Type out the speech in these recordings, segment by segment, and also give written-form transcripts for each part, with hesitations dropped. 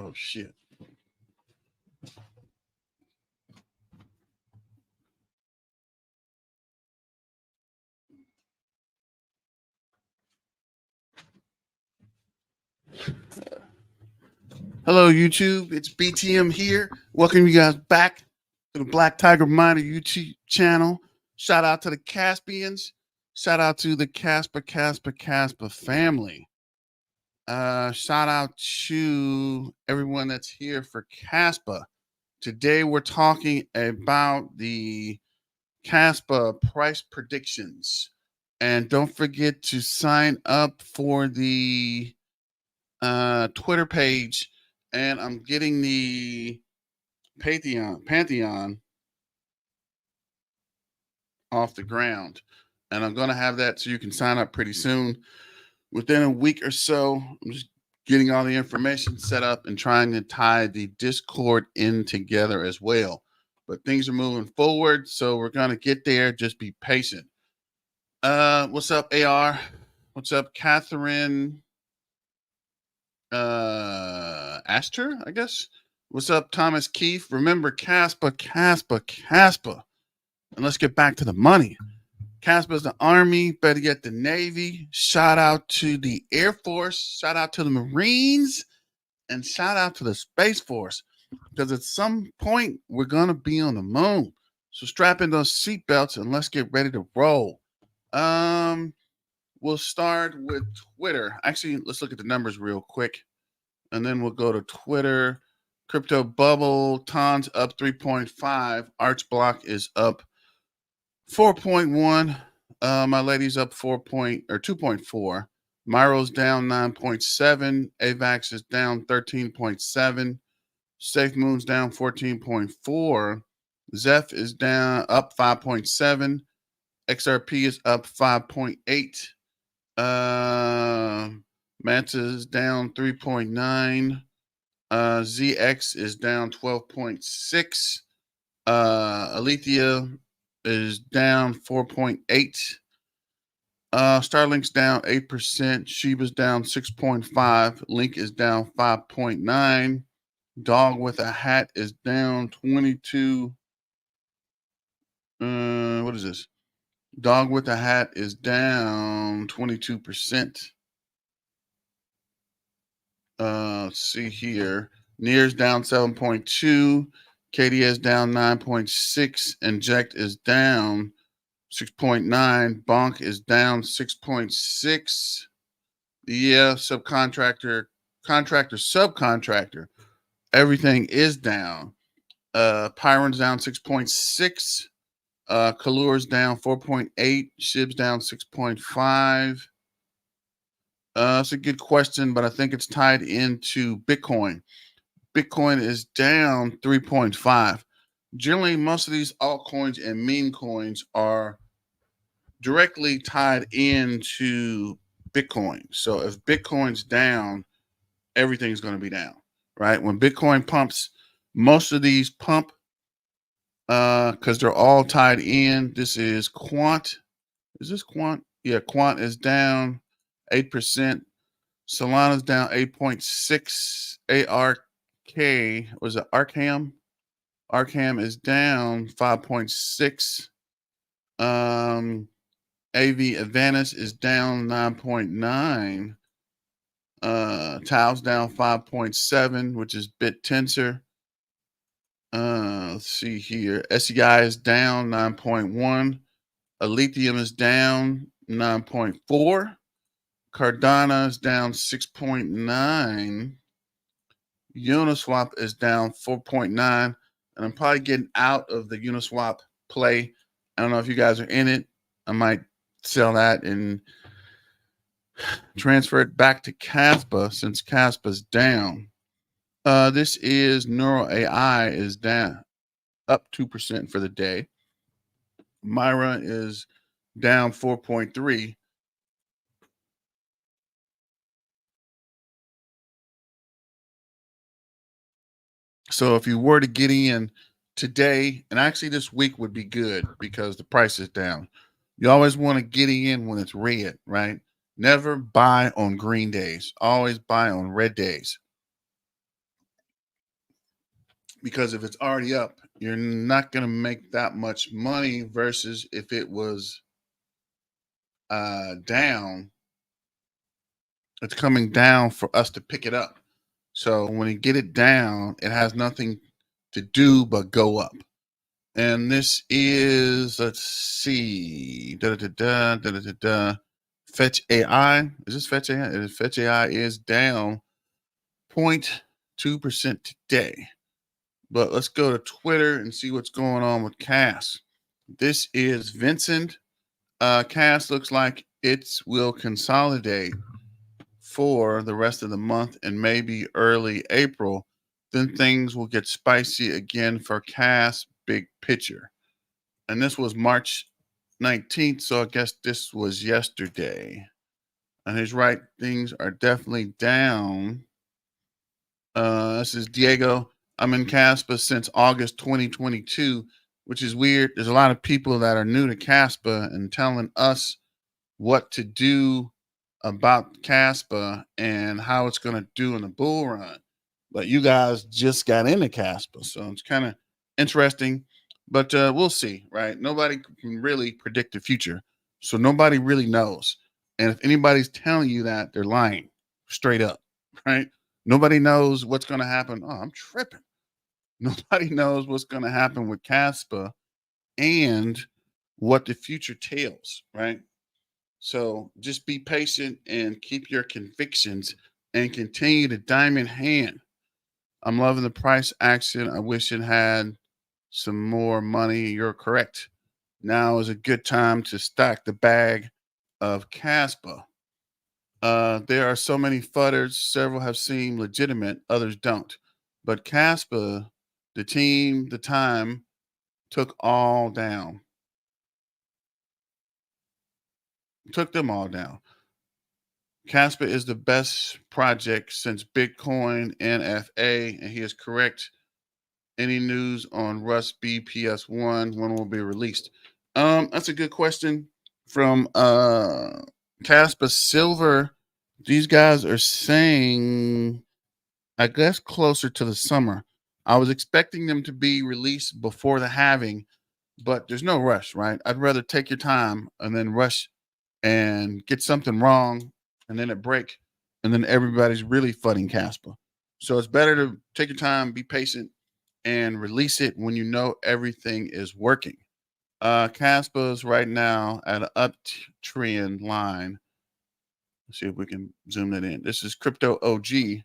Oh, shit. Hello, YouTube. It's BTM here. Welcome you guys back to the Black Tiger Miner YouTube channel. Shout out to the Caspians. Shout out to the Kaspa family. Shout out to everyone that's here for Caspa. Today we're talking about the Caspa price predictions. And don't forget to sign up for the Twitter page. And I'm getting the Pantheon off the ground. And I'm going to have that so you can sign up pretty soon. Within a week or so, I'm just getting all the information set up and trying to tie the Discord in together as well. But things are moving forward, so we're going to get there. Just be patient. What's up, AR? What's up, Catherine? Astor, I guess. What's up, Thomas Keefe? Remember, Kaspa. And let's get back to the money. Kaspa's the Army, better yet the Navy. Shout out to the Air Force. Shout out to the Marines. And shout out to the Space Force. Because at some point, we're going to be on the moon. So strap in those seatbelts and let's get ready to roll. We'll start with Twitter. Actually, let's look at the numbers real quick. And then we'll go to Twitter. Crypto Bubble, Tons up 3.5. Arch Block is up 4.1. My lady's up 2.4. Myro's down 9.7. AVAX is down 13.7. Safe Moon's down 14.4. Zeph is down up 5.7. XRP is up 5.8. Manta is down 3.9. ZX is down 12.6. Alethea is down 4.8. Starlink's down 8%. Shiba's down 6.5. Link is down 5.9. Dog with a Hat is down 22. What is this? Dog with a Hat is down 22%. Let's see here. Near's down 7.2. KDS down 9.6. Inject is down 6.9. Bonk is down 6.6. Yeah, subcontractor. Everything is down. Pyron's down 6.6. Kalour's down 4.8. Shib's down 6.5. That's a good question, but I think it's tied into Bitcoin. Bitcoin is down 3.5. Generally, most of these altcoins and meme coins are directly tied into Bitcoin. So if Bitcoin's down, everything's going to be down, right? When Bitcoin pumps, most of these pump because they're all tied in. This is Quant. Is this Quant? Yeah, Quant is down 8%. Solana's down 8.6. ARK, was it Arkham? Arkham is down 5.6. AV Advantage is down 9.9. Tao's down 5.7, which is BitTensor. Let's see here. SEI is down 9.1. Alethea is down 9.4. Cardano is down 6.9. Uniswap is down 4.9. And I'm probably getting out of the Uniswap play. I don't know if you guys are in it. I might sell that and transfer it back to Kaspa since Kaspa's down. This is Neural AI is down, up 2% for the day. Myra is down 4.3. So if you were to get in today, and actually this week would be good because the price is down. You always want to get in when it's red, right? Never buy on green days. Always buy on red days. because if it's already up, you're not going to make that much money versus if it was down. It's coming down for us to pick it up. So when you get it down, it has nothing to do but go up. And this is, let's see, Fetch AI. Is this Fetch AI? Fetch AI is down 0.2% today. But let's go to Twitter and see what's going on with Cas. This is Vincent. Cas looks like it will consolidate for the rest of the month and maybe early April. Then things will get spicy again for Cas big picture. And this was March 19th, so I guess this was yesterday. And he's right, things are definitely down. This is Diego. I'm in Caspa since August 2022, which is weird. There's a lot of people that are new to Caspa and telling us what to do about Caspa and how it's going to do in the bull run. But you guys just got into Caspa, so it's kind of interesting. But we'll see, right? Nobody can really predict the future, so nobody really knows. And if anybody's telling you that, they're lying straight up, right? Nobody knows what's going to happen. Oh, I'm tripping. Nobody knows what's going to happen with Caspa and what the future tells, right? So just be patient and keep your convictions and continue to diamond hand. I'm loving the price action. I wish it had some more money. You're correct. Now is a good time to stack the bag of Caspa. There are so many fudders. Several have seemed legitimate, others don't. But Caspa, the team, the time, took all down. Took them all down. Caspa is the best project since Bitcoin NFA, and he is correct. Any news on Rust BPS1? When will be released? That's a good question from Kaspa Silver. These guys are saying, I guess, closer to the summer. I was expecting them to be released before the halving, but there's no rush, right? I'd rather take your time and then rush and get something wrong and then it break and then everybody's really fudding Caspa. So it's better to take your time, be patient, and release it when you know everything is working. Caspa is right now at an uptrend line. Let's see if we can zoom that in. This is Crypto OG.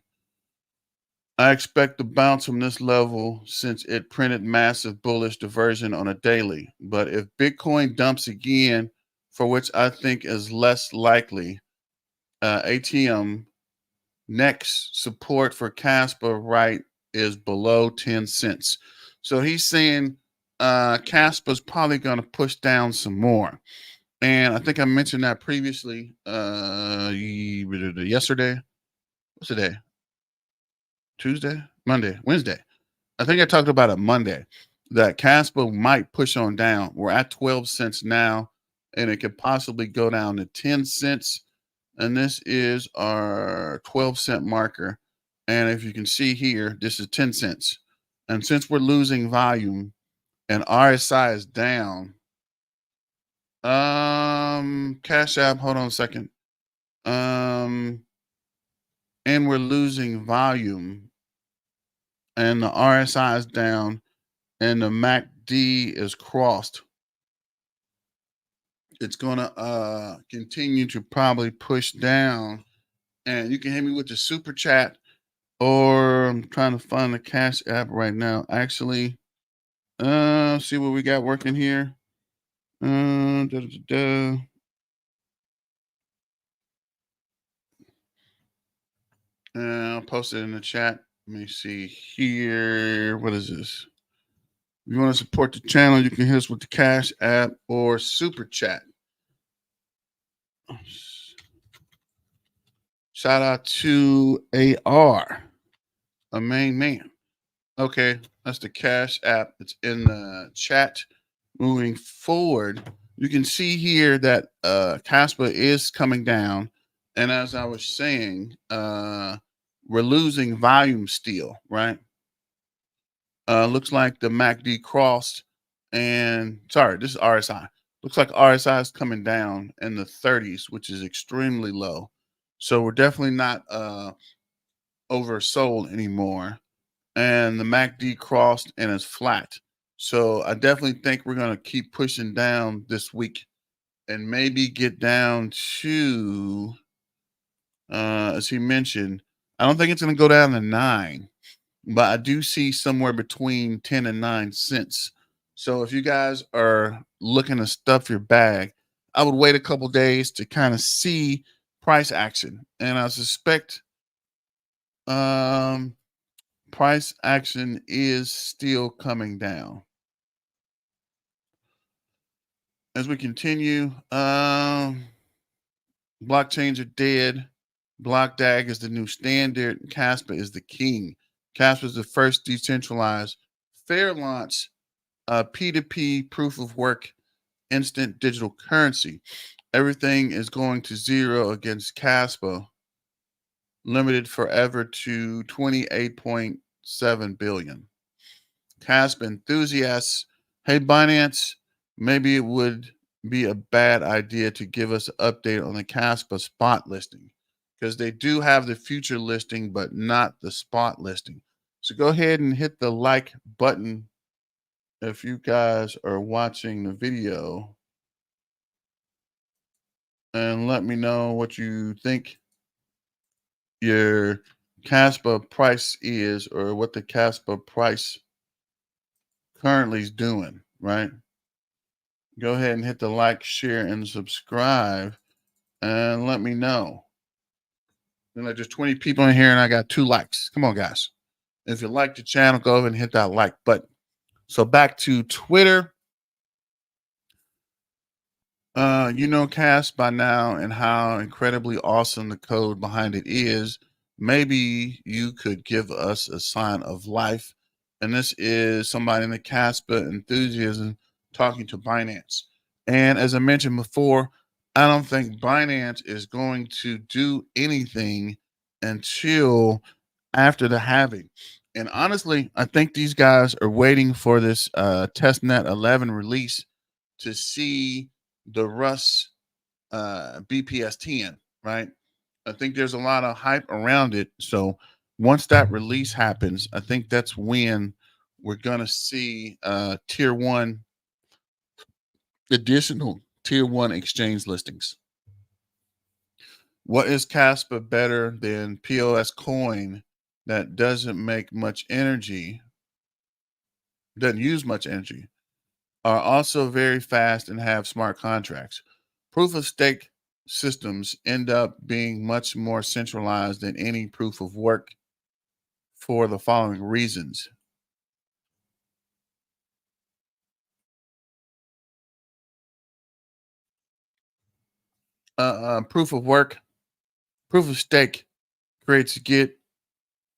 I expect to bounce from this level since it printed massive bullish diversion on a daily. But if Bitcoin dumps again, for which I think is less likely, ATM next support for Caspa right is below 10 cents. So he's saying Caspa's probably going to push down some more. And I think I mentioned that previously yesterday. What's the day? Tuesday? Monday? Wednesday? I think I talked about it Monday that Caspa might push on down. We're at 12 cents now, and it could possibly go down to 10 cents. And this is our 12-cent marker. And if you can see here, this is 10 cents. And since we're losing volume and RSI is down, Cash App, hold on a second. And we're losing volume and the RSI is down and the MACD is crossed. It's gonna continue to probably push down. And you can hit me with the super chat, or I'm trying to find the Cash App right now. Actually, see what we got working here. I'll post it in the chat. Let me see here. What is this? If you want to support the channel, you can hit us with the Cash App or super chat. Shout out to AR, a main man. Okay, that's the Cash App. It's in the chat. Moving forward, you can see here that Caspa is coming down. And as I was saying, we're losing volume still, right? Looks like the MACD crossed, and sorry, this is RSI. Looks like RSI is coming down in the 30s, which is extremely low. So we're definitely not oversold anymore. And the MACD crossed and is flat. So I definitely think we're going to keep pushing down this week and maybe get down to, as he mentioned, I don't think it's going to go down to 9, but I do see somewhere between 10 and 9 cents. So if you guys are looking to stuff your bag, I would wait a couple days to kind of see price action. And I suspect um, price action is still coming down. As we continue, blockchains are dead. BlockDAG is the new standard. Caspa is the king. Caspa is the first decentralized fair launch P2P proof of work instant digital currency. Everything is going to zero against Caspa, limited forever to 28.7 billion. Caspa enthusiasts, hey Binance, maybe it would be a bad idea to give us an update on the Caspa spot listing, because they do have the future listing, but not the spot listing. So go ahead and hit the like button if you guys are watching the video, and let me know what you think your Caspa price is, or what the Caspa price currently is doing, right? Go ahead and hit the like, share, and subscribe, and let me know. You know, there's 20 people in here, and I got 2 likes. Come on, guys. If you like the channel, go ahead and hit that like button. So back to Twitter. You know Cas by now and how incredibly awesome the code behind it is. Maybe you could give us a sign of life. And this is somebody in the Caspa enthusiasm talking to Binance. And as I mentioned before, I don't think Binance is going to do anything until after the halving. And honestly, I think these guys are waiting for this testnet 11 release to see the Russ BPS 10, right? I think there's a lot of hype around it. So once that release happens, I think that's when we're going to see tier 1 additional tier 1 exchange listings. What is Caspa better than POS coin that doesn't make much energy, doesn't use much energy, are also very fast and have smart contracts? Proof of stake systems end up being much more centralized than any proof of work for the following reasons. Proof of work, proof of stake creates get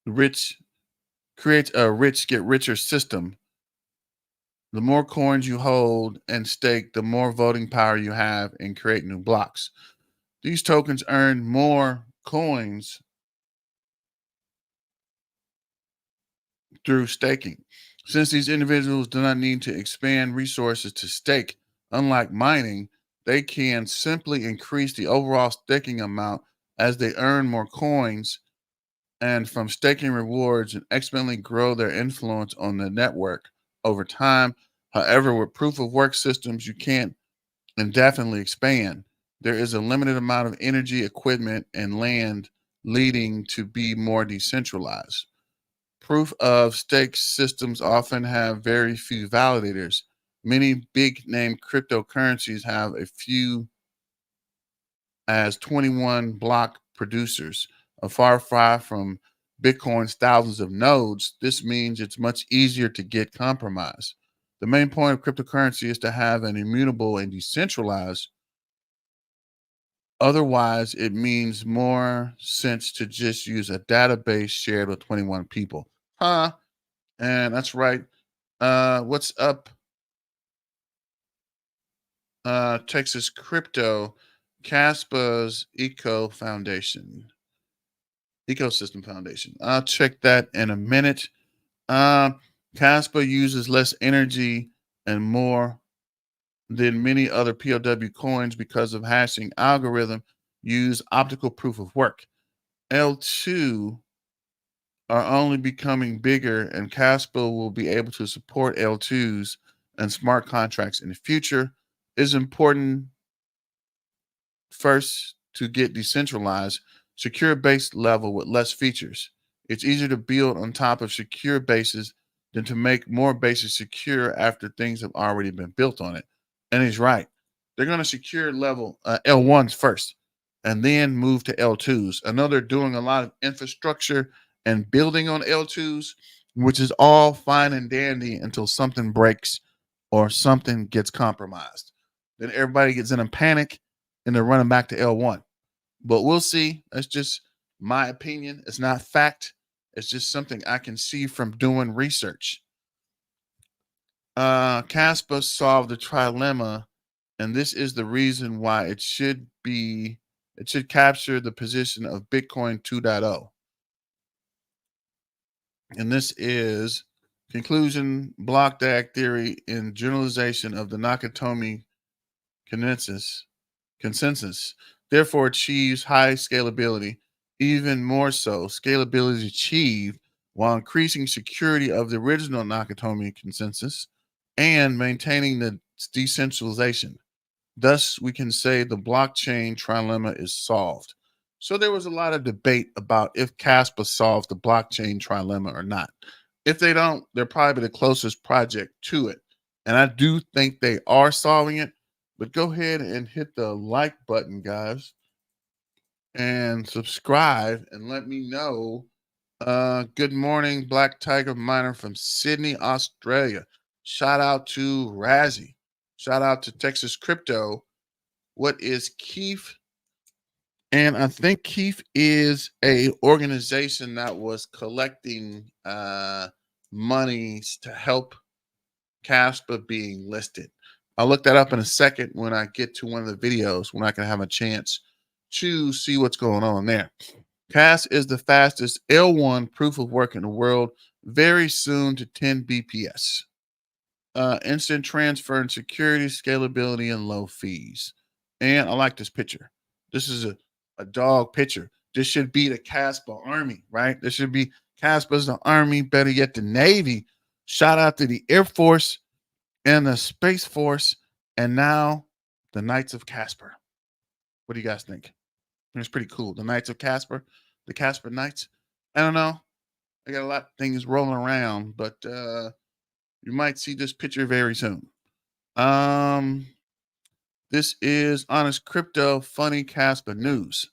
rich, creates a rich get richer system. The more coins you hold and stake, the more voting power you have in creating new blocks. These tokens earn more coins through staking. Since these individuals do not need to expand resources to stake, unlike mining, they can simply increase the overall staking amount as they earn more coins and from staking rewards and exponentially grow their influence on the network over time. However, with proof of work systems, you can't indefinitely expand. There is a limited amount of energy, equipment, and land, leading to be more decentralized. Proof of stake systems often have very few validators. Many big name cryptocurrencies have a few as 21 block producers. A far cry from Bitcoin's thousands of nodes, this means it's much easier to get compromised. The main point of cryptocurrency is to have an immutable and decentralized. Otherwise, it means more sense to just use a database shared with 21 people. Huh? And that's right. What's up, Texas Crypto, Kaspa's Ecosystem Foundation. I'll check that in a minute. Caspa uses less energy and more than many other POW coins because of hashing algorithm use optical proof of work. L2 are only becoming bigger, and Caspa will be able to support L2s and smart contracts in the future. It's important first to get decentralized, secure base level with less features. It's easier to build on top of secure bases than to make more bases secure after things have already been built on it. And he's right. They're going to secure level L1s first and then move to L2s. I know they're doing a lot of infrastructure and building on L2s, which is all fine and dandy until something breaks or something gets compromised. Then everybody gets in a panic and they're running back to L1. But we'll see. That's just my opinion. It's not fact. It's just something I can see from doing research. Kaspa solved the trilemma, and this is the reason why it should capture the position of Bitcoin 2.0. And this is conclusion, block DAG theory, and generalization of the Nakatomi consensus, therefore achieves high scalability. Even more so, scalability is achieved while increasing security of the original Nakatomi consensus and maintaining the decentralization. Thus, we can say the blockchain trilemma is solved. So there was a lot of debate about if Kaspa solves the blockchain trilemma or not. If they don't, they're probably the closest project to it. And I do think they are solving it. But go ahead and hit the like button, guys, and subscribe and let me know. Good morning, Black Tiger Miner from Sydney, Australia. Shout out to Razzie. Shout out to Texas Crypto. What is KEF? And I think KEF is a organization that was collecting monies to help Caspa being listed. I'll look that up in a second when I get to one of the videos when I can have a chance to see what's going on there. Cas is the fastest L1 proof of work in the world, very soon to 10 BPS. Instant transfer and security, scalability, and low fees. And I like this picture. This is a dog picture. This should be the Kaspa Army, right? This should be Kaspa's the Army, better yet, the Navy. Shout out to the Air Force and the Space Force, and now the Knights of Casper. What do you guys think? It's pretty cool. The Knights of Casper, the Casper Knights. I don't know. I got a lot of things rolling around, but you might see this picture very soon. This is Honest Crypto Funny Casper News.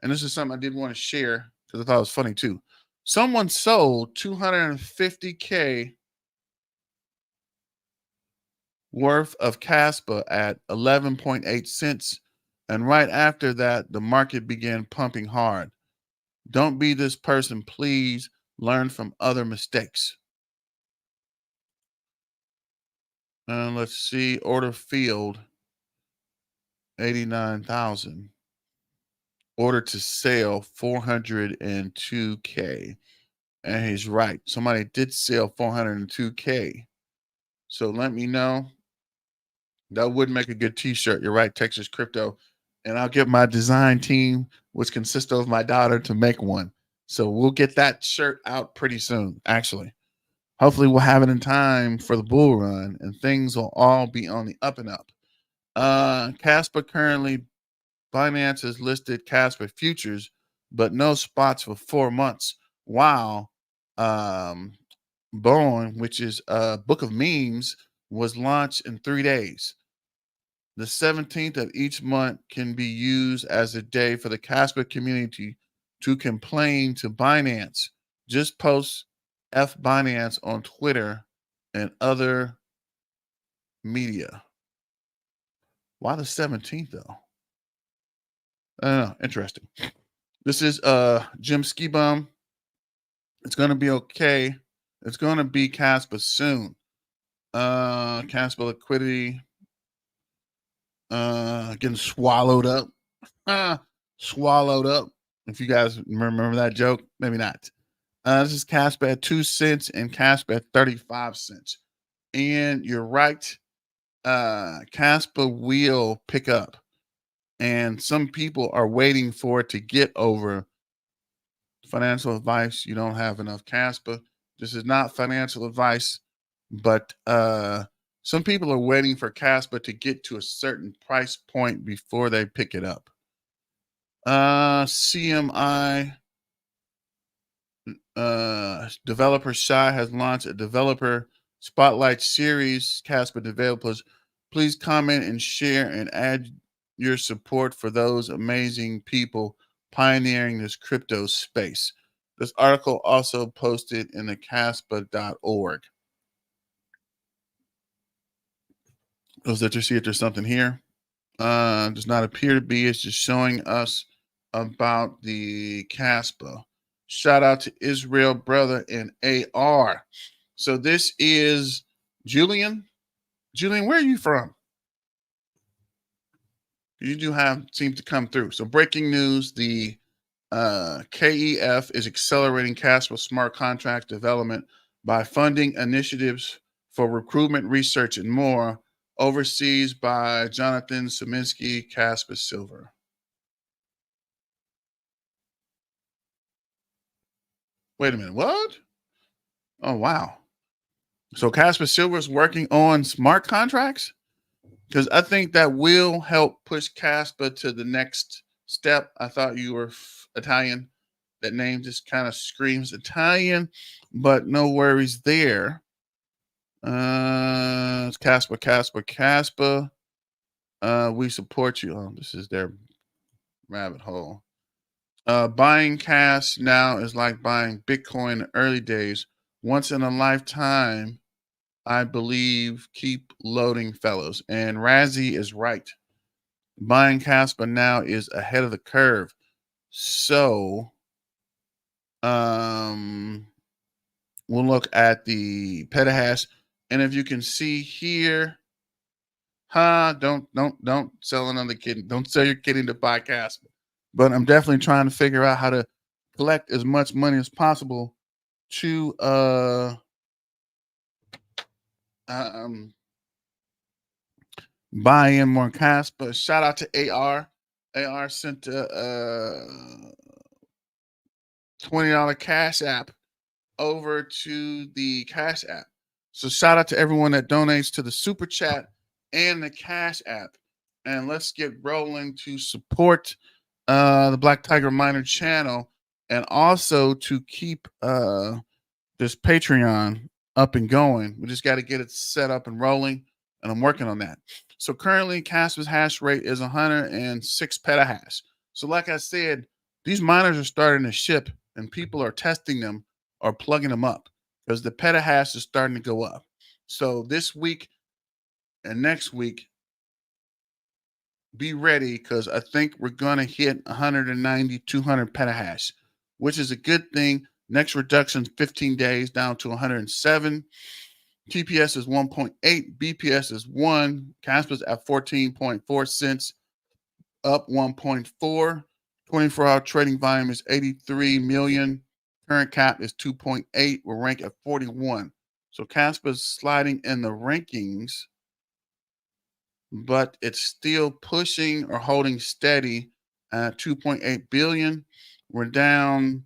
And this is something I did want to share because I thought it was funny too. Someone sold 250K worth of Kaspa at 11.8 cents. And right after that, the market began pumping hard. Don't be this person, please. Learn from other mistakes. Let's see. Order field 89,000. Order to sell 402K. And he's right. Somebody did sell 402K. So let me know. That would make a good t-shirt. You're right, Texas Crypto. And I'll get my design team, which consists of my daughter, to make one. So we'll get that shirt out pretty soon, actually. Hopefully we'll have it in time for the bull run and things will all be on the up and up. Caspa currently, Binance has listed Caspa futures, but no spots for 4 months. While Bowen, which is a book of memes, was launched in 3 days. The 17th of each month can be used as a day for the Kaspa community to complain to Binance. Just post F Binance on Twitter and other media. Why the 17th though? I don't know. Interesting. This is Jim Ski Bum. It's gonna be okay. It's gonna be Kaspa soon. Kaspa liquidity getting swallowed up. Swallowed up. If you guys remember that joke, maybe not. This is Caspa at 2 cents and Caspa at 35 cents. And you're right, Caspa will pick up. And some people are waiting for it to get over. Financial advice, you don't have enough Caspa. This is not financial advice, but some people are waiting for Caspa to get to a certain price point before they pick it up. CMI developer Shy has launched a developer spotlight series. Caspa developers, please comment and share and add your support for those amazing people pioneering this crypto space. This article also posted in the Kaspa.org. Does that just see if there's something here? Does not appear to be. It's just showing us about the Kaspa. Shout out to Israel Brother and AR. So this is Julian. Julian, where are you from? You do have seem to come through. So breaking news: the KEF is accelerating Kaspa smart contract development by funding initiatives for recruitment, research, and more. Overseas by Jonathan Saminsky, Kaspa Silver. Wait a minute, what? Oh, wow. So Kaspa Silver is working on smart contracts? Because I think that will help push Kaspa to the next step. I thought you were Italian. That name just kind of screams Italian, but no worries there. It's Kaspa. We support you. Oh, this is their rabbit hole. Buying cash now is like buying Bitcoin in the early days. Once in a lifetime, I believe. Keep loading, fellows. And Razzie is right. Buying Kaspa now is ahead of the curve. So, we'll look at the petahash, and if you can see here, don't sell another kidney. Don't sell your kidney to buy Kaspa. But I'm definitely trying to figure out how to collect as much money as possible to buy in more Kaspa. Shout out to AR. AR sent a $20 Cash App over to the Cash App. So shout out to everyone that donates to the Super Chat and the Cash App. And let's get rolling to support the Black Tiger Miner channel, and also to keep this Patreon up and going. We just got to get it set up and rolling, and I'm working on that. So currently, Kaspa's hash rate is 106 petahash. So like I said, these miners are starting to ship, and people are testing them or plugging them up because the petahash is starting to go up. So this week and next week, be ready, because I think we're going to hit 190, 200 petahash, which is a good thing. Next reduction, 15 days down to 107. TPS is 1.8. BPS is 1. Kaspa's at 14.4 cents, up 1.4. 24-hour trading volume is 83 million. Current cap is 2.8. We're ranked at 41. So Kaspa's sliding in the rankings, but it's still pushing or holding steady at 2.8 billion. We're down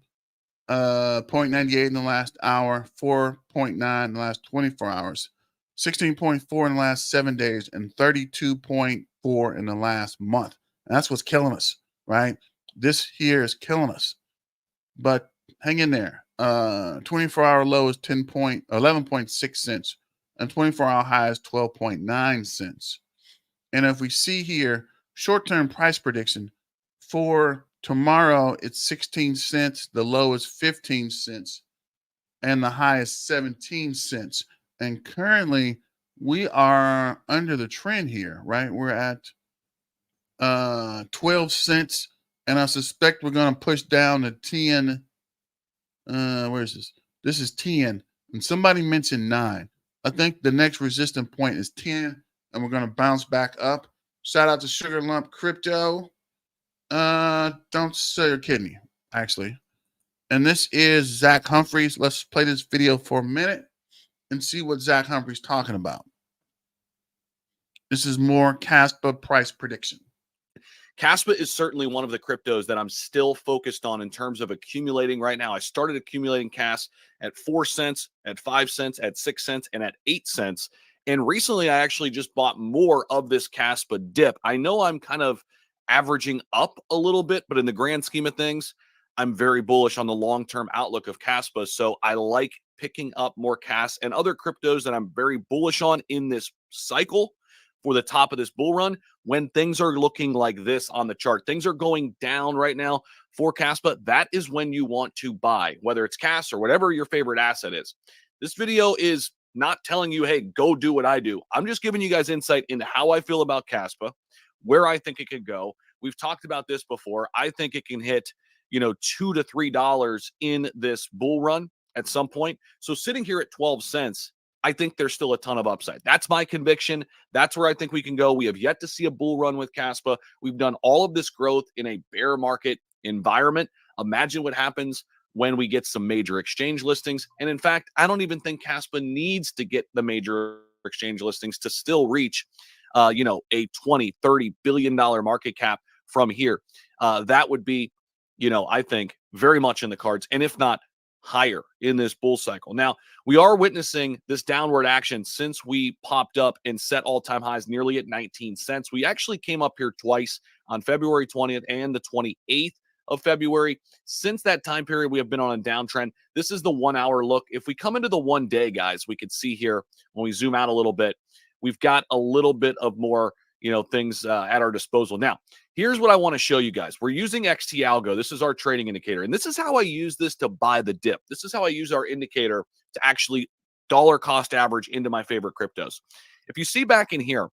0.98 in the last hour, 4.9 in the last 24 hours, 16.4 in the last 7 days, and 32.4 in the last month. And that's what's killing us, right? This here is killing us. But hang in there. 24-hour low is 11.6 cents, and 24-hour high is 12.9 cents. And if we see here, short-term price prediction for tomorrow, it's 16 cents. The low is 15 cents, and the high is 17 cents. And currently, we are under the trend here, right? We're at 12 cents, and I suspect we're going to push down to 10. Where is this? This is 10, and somebody mentioned 9. I think the next resistance point is 10, and we're going to bounce back up. Shout out to Sugar Lump Crypto. Don't sell your kidney, actually. And this is Zach Humphries. Let's play this video for a minute and see what Zach Humphries talking about. This is more Kaspa price prediction. Kaspa is certainly one of the cryptos that I'm still focused on in terms of accumulating right now. I started accumulating Kas at 4 cents, at 5 cents, at 6 cents, and at 8 cents. And recently, I actually just bought more of this Kaspa dip. I know I'm kind of averaging up a little bit, but in the grand scheme of things, I'm very bullish on the long-term outlook of Kaspa. So I like picking up more Kas and other cryptos that I'm very bullish on in this cycle for the top of this bull run. When things are looking like this on the chart, things are going down right now for Kaspa, that is when you want to buy, whether it's Kas or whatever your favorite asset is. This video is not telling you, hey, go do what I do. I'm just giving you guys insight into how I feel about Kaspa, where I think it could go. We've talked about this before. I think it can hit, $2 to $3 in this bull run at some point. So sitting here at 12 cents, I think there's still a ton of upside. That's my conviction. That's where I think we can go. We have yet to see a bull run with Kaspa. We've done all of this growth in a bear market environment. Imagine what happens when we get some major exchange listings. And in fact, I don't even think Kaspa needs to get the major exchange listings to still reach, a 20, $30 billion market cap from here. That would be, I think very much in the cards. And if not, higher in this bull cycle. Now, we are witnessing this downward action since we popped up and set all-time highs nearly at 19 cents. We actually came up here twice on February 20th and the 28th of February. Since that time period, we have been on a downtrend. This is the 1 hour look. If we come into the 1 day, guys, we could see here when we zoom out a little bit, we've got a little bit of more things at our disposal. Now, here's what I want to show you guys. We're using XT Algo. This is our trading indicator. And this is how I use this to buy the dip. This is how I use our indicator to actually dollar cost average into my favorite cryptos. If you see back in here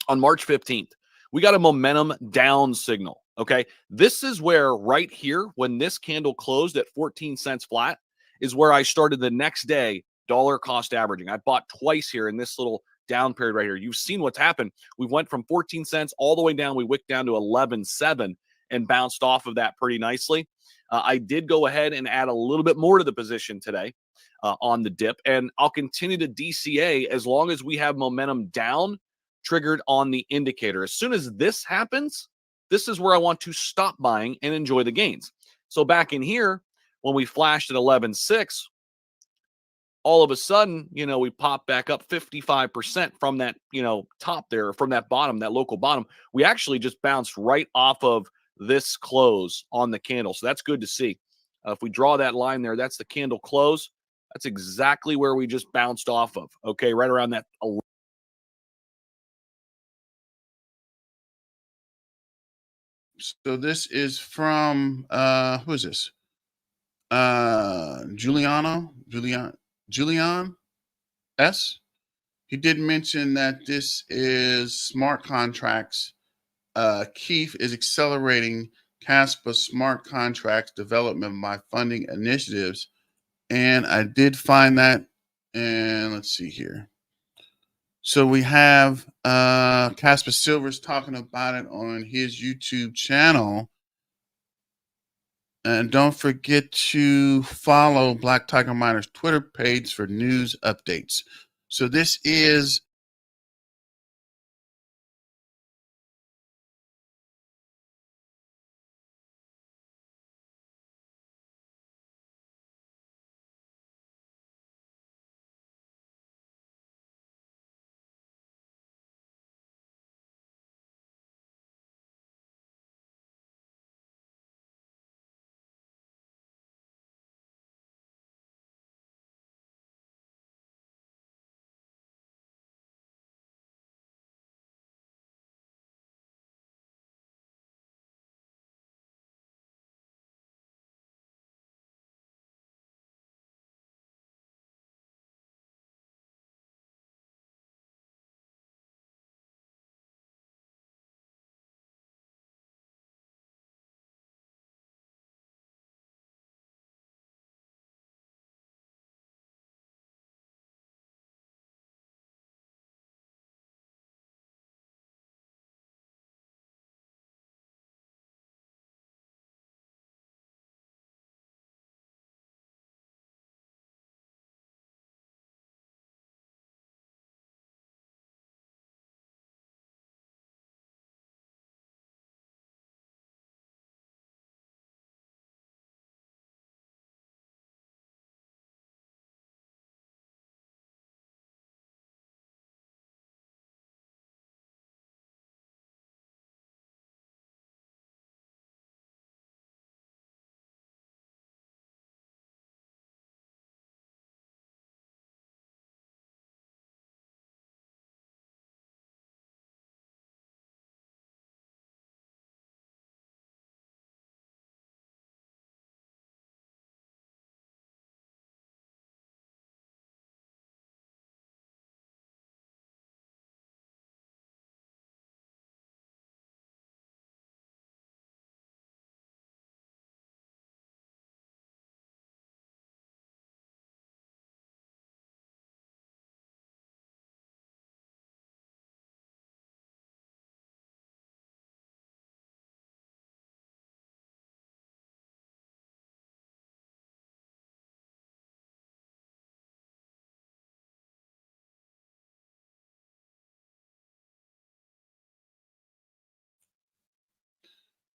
on March 15th, we got a momentum down signal. Okay. This is where right here, when this candle closed at 14 cents flat, is where I started the next day dollar cost averaging. I bought twice here in this little down period right here. You've seen what's happened. We went from 14 cents all the way down. We wicked down to 11.7 and bounced off of that pretty nicely. I did go ahead and add a little bit more to the position today on the dip, and I'll continue to DCA as long as we have momentum down triggered on the indicator. As soon as this happens, this is where I want to stop buying and enjoy the gains. So back in here, when we flashed at 11.6, all of a sudden, we pop back up 55% from that, top there, from that bottom, that local bottom. We actually just bounced right off of this close on the candle. So that's good to see. If we draw that line there, that's the candle close. That's exactly where we just bounced off of. Okay, right around that. So this is from who is this? Julian S. He did mention that this is smart contracts. KEF is accelerating Kaspa smart contracts development by funding initiatives. And I did find that, and let's see here. So we have Kaspa Silver's talking about it on his YouTube channel. And don't forget to follow Black Tiger Miner's Twitter page for news updates. So this is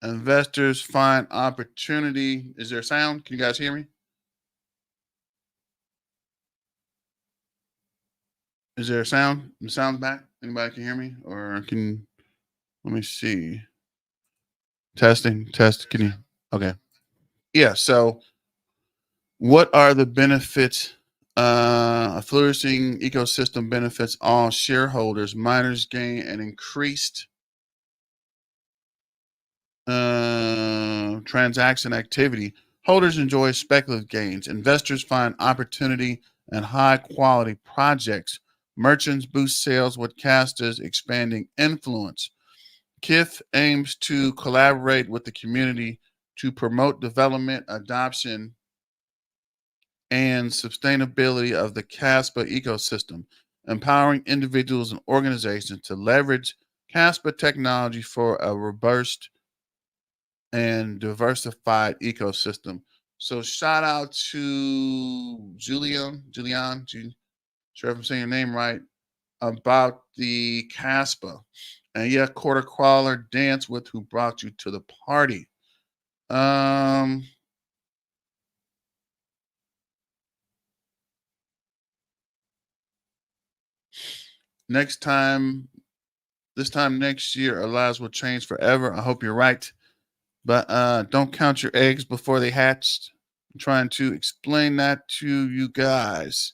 Investors find opportunity. Is there sound? Can you guys hear me? Is there a sound? The sound's back? Anybody can hear me? Or can, let me see. Testing, test. Can you? Okay. Yeah. So, what are the benefits? A flourishing ecosystem benefits all shareholders. Miners gain an increased transaction activity. Holders enjoy speculative gains. Investors find opportunity and high quality projects. Merchants boost sales with casters expanding influence. KIF aims to collaborate with the community to promote development, adoption, and sustainability of the Kaspa ecosystem, empowering individuals and organizations to leverage Kaspa technology for a robust and diversified ecosystem. So shout out to sure if I'm saying your name right, about the Kaspa. And yeah, quarter crawler dance with who brought you to the party. Um next time, this time next year, our lives will change forever. I hope you're right. But don't count your eggs before they hatched. I'm trying to explain that to you guys.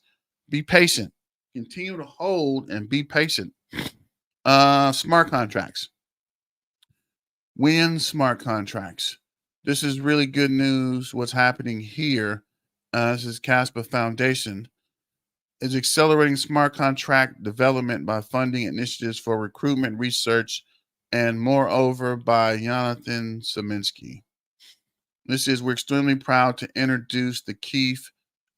Be patient. Continue to hold and be patient. Smart contracts. Win smart contracts. This is really good news. What's happening here? This is Kaspa Foundation is accelerating smart contract development by funding initiatives for recruitment research and moreover by Jonathan Saminsky. This is, we're extremely proud to introduce the KEF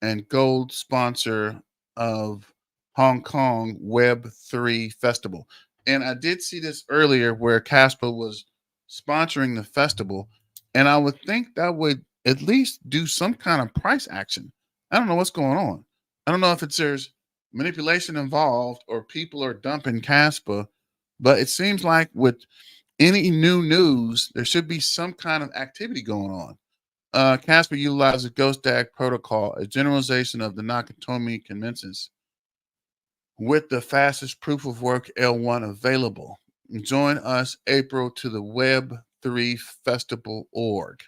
and gold sponsor of Hong Kong Web3 Festival. And I did see this earlier where Caspa was sponsoring the festival. And I would think that would at least do some kind of price action. I don't know what's going on. I don't know if there's manipulation involved or people are dumping Caspa, but it seems like with any new news, there should be some kind of activity going on. Caspa utilizes GHOSTDAG protocol, a generalization of the Nakatomi consensus, with the fastest proof of work L1 available. Join us April to the Web3 Festival org.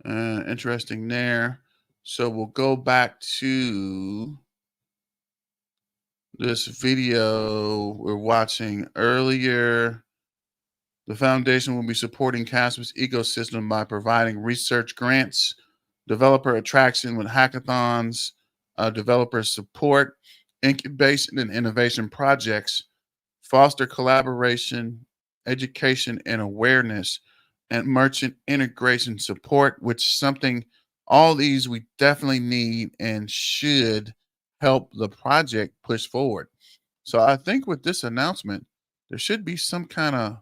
Interesting there. So we'll go back to this video we're watching earlier. The foundation will be supporting Kaspa's ecosystem by providing research grants, developer attraction with hackathons, developer support, incubation and innovation projects, foster collaboration, education and awareness, and merchant integration support, which something all these we definitely need and should help the project push forward. So I think with this announcement, there should be some kind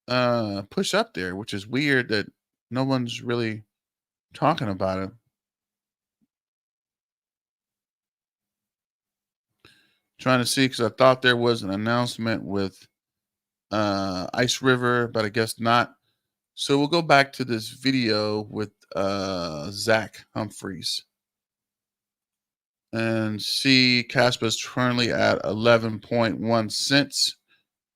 of push up there, which is weird that no one's really talking about it. Trying to see because I thought there was an announcement with Ice River, but I guess not. So we'll go back to this video with Zach Humphries and see Caspa's currently at 11.1 cents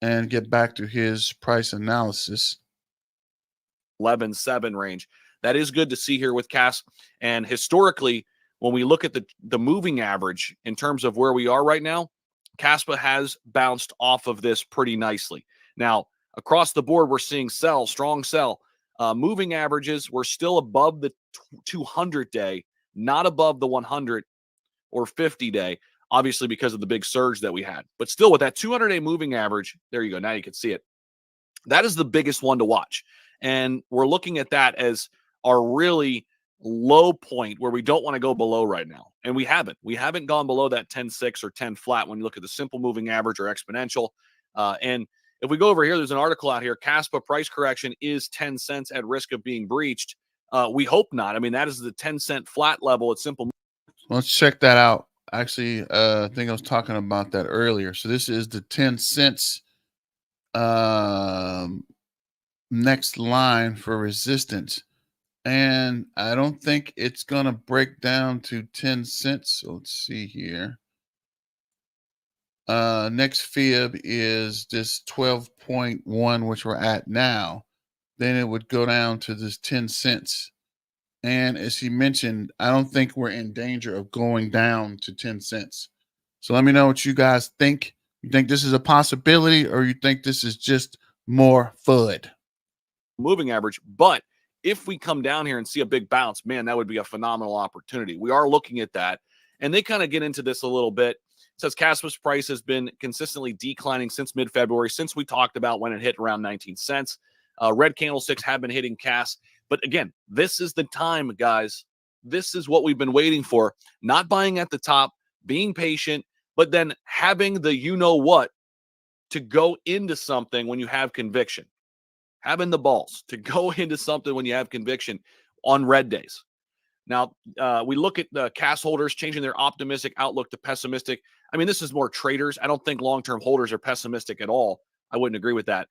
and get back to his price analysis. 11.7 range. That is good to see here with Cas. And historically, when we look at the moving average in terms of where we are right now, Kaspa has bounced off of this pretty nicely. Now, across the board, we're seeing sell, strong sell. Moving averages, we're still above the 200 day, not above the 100 or 50 day, obviously because of the big surge that we had. But still, with that 200-day moving average, there you go. Now you can see it. That is the biggest one to watch. And we're looking at that as our really low point where we don't want to go below right now. And we haven't gone below that 10.6 or 10 flat when you look at the simple moving average or exponential. And if we go over here, there's an article out here. Kaspa price correction is 10 cents at risk of being breached. We hope not. I mean, that is the 10-cent flat level at simple. Let's check that out. Actually, I think I was talking about that earlier. So this is the 10 cents next line for resistance. And I don't think it's going to break down to 10 cents. So let's see here. Next fib is this 12.1, which we're at now. Then it would go down to this 10 cents. And as he mentioned, I don't think we're in danger of going down to 10 cents. So let me know what you guys think. You think this is a possibility, or you think this is just more FUD? Moving average. But if we come down here and see a big bounce, man, that would be a phenomenal opportunity. We are looking at that. And they kind of get into this a little bit. It says Kaspa's price has been consistently declining since mid-February, since we talked about when it hit around 19 cents. Red candlesticks have been hitting Kas. But again, this is the time, guys. This is what we've been waiting for. Not buying at the top, being patient, but then having the you-know-what to go into something when you have conviction. Having the balls to go into something when you have conviction on red days. Now, we look at the Kas holders changing their optimistic outlook to pessimistic. I mean, this is more traders. I don't think long-term holders are pessimistic at all. I wouldn't agree with that.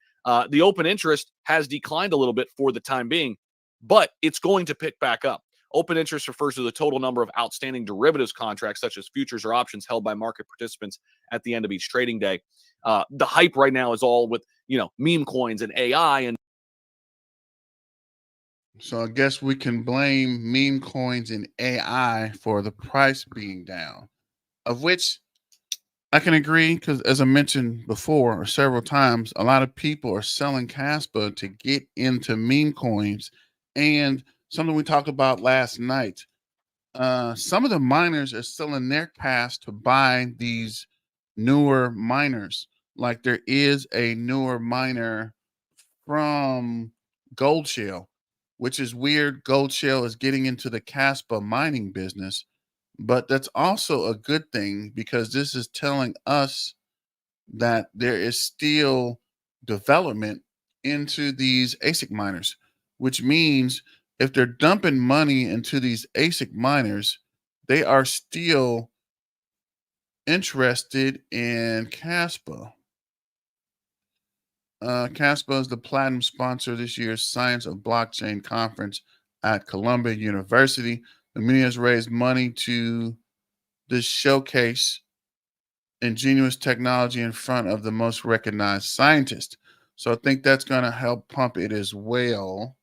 The open interest has declined a little bit for the time being, but it's going to pick back up. Open interest refers to the total number of outstanding derivatives contracts, such as futures or options, held by market participants at the end of each trading day. The hype right now is all with, meme coins and AI. And so I guess we can blame meme coins and AI for the price being down, of which I can agree, because as I mentioned before or several times, a lot of people are selling Kaspa to get into meme coins. And something we talked about last night, some of the miners are selling their Kas to buy these newer miners. Like there is a newer miner from Gold Shell, which is weird. Gold Shell is getting into the Kaspa mining business, but that's also a good thing, because this is telling us that there is still development into these ASIC miners, which means if they're dumping money into these ASIC miners, they are still interested in Kaspa. Kaspa is the platinum sponsor of this year's Science of Blockchain conference at Columbia University. The media has raised money to this showcase ingenious technology in front of the most recognized scientists. So I think that's going to help pump it as well.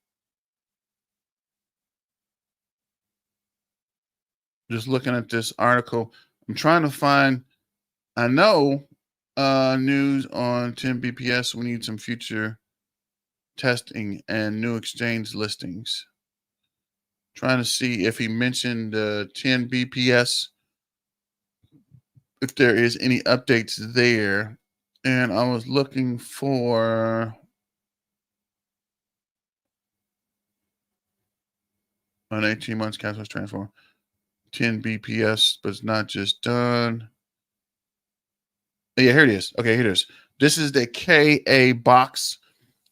Just looking at this article, I'm trying to find, I know news on 10 BPS. We need some future testing and new exchange listings. Trying to see if he mentioned 10 BPS, if there is any updates there. And I was looking for on 18 months, Kaspa's transform 10 BPS, but it's not just done. Yeah, here it is. Okay, here it is. This is the KA box.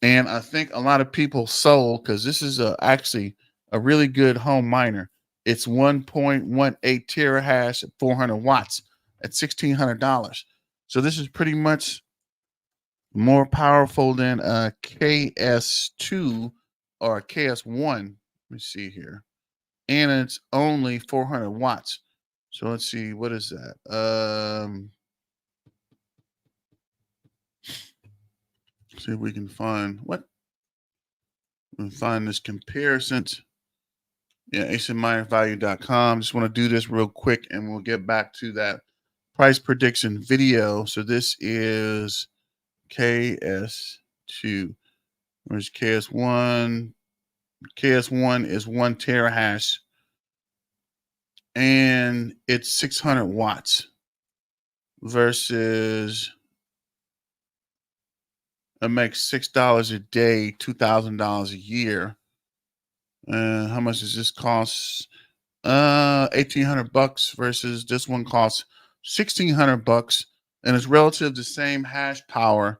And I think a lot of people sold, because this is actually a really good home miner. It's 1.18 terahash at 400 watts at $1,600. So this is pretty much more powerful than a KS2 or a KS1. Let me see here. And it's only 400 watts. So let's see, what is that? See if we can find find this comparison. Yeah, asynminervalue.com. Just want to do this real quick and we'll get back to that price prediction video. So this is KS2. Where's KS1? KS1 is 1 terahash and it's 600 watts versus it makes $6 a day, $2,000 a year. How much does this cost? $1,800 versus this one costs $1,600, and it's relative to the same hash power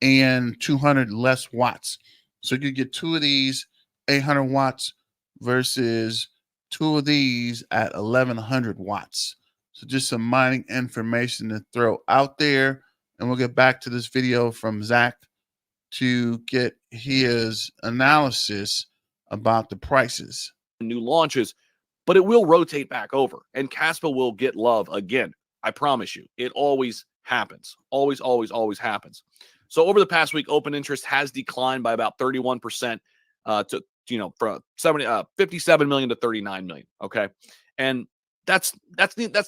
and 200 less watts. So you could get two of these 800 watts versus two of these at 1,100 watts. So just some mining information to throw out there, and we'll get back to this video from Zach to get his analysis about the prices. New launches, but it will rotate back over and Caspa will get love again. I promise you, it always happens. Always, always, always happens. So over the past week, open interest has declined by about 31% to, from 57 million to 39 million. Okay. And that's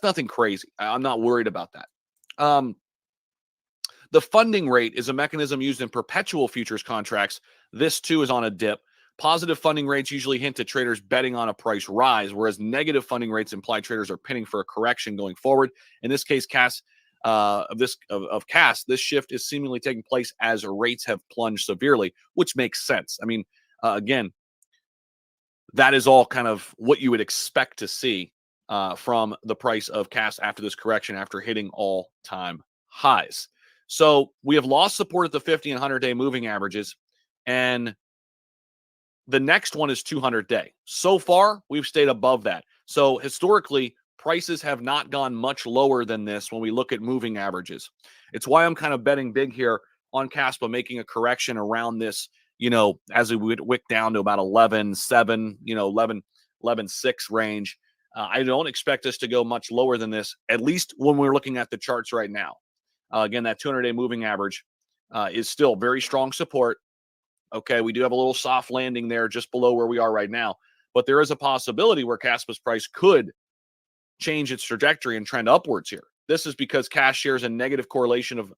nothing crazy. I'm not worried about that. The funding rate is a mechanism used in perpetual futures contracts. This too is on a dip. Positive funding rates usually hint at traders betting on a price rise, whereas negative funding rates imply traders are pinning for a correction going forward. In this case, CAS, this shift is seemingly taking place as rates have plunged severely, which makes sense. I mean, again, that is all kind of what you would expect to see from the price of CAS after this correction, after hitting all-time highs. So we have lost support at the 50 and 100-day moving averages, and the next one is 200-day. So far, we've stayed above that. So historically, prices have not gone much lower than this when we look at moving averages. It's why I'm kind of betting big here on Caspa making a correction around this, as we would wick down to about 11.7, 11.6 range. I don't expect us to go much lower than this, at least when we're looking at the charts right now. Again, that 200-day moving average is still very strong support. Okay, we do have a little soft landing there just below where we are right now, but there is a possibility where Caspa's price could change its trajectory and trend upwards here. This is because CAS shares a negative correlation of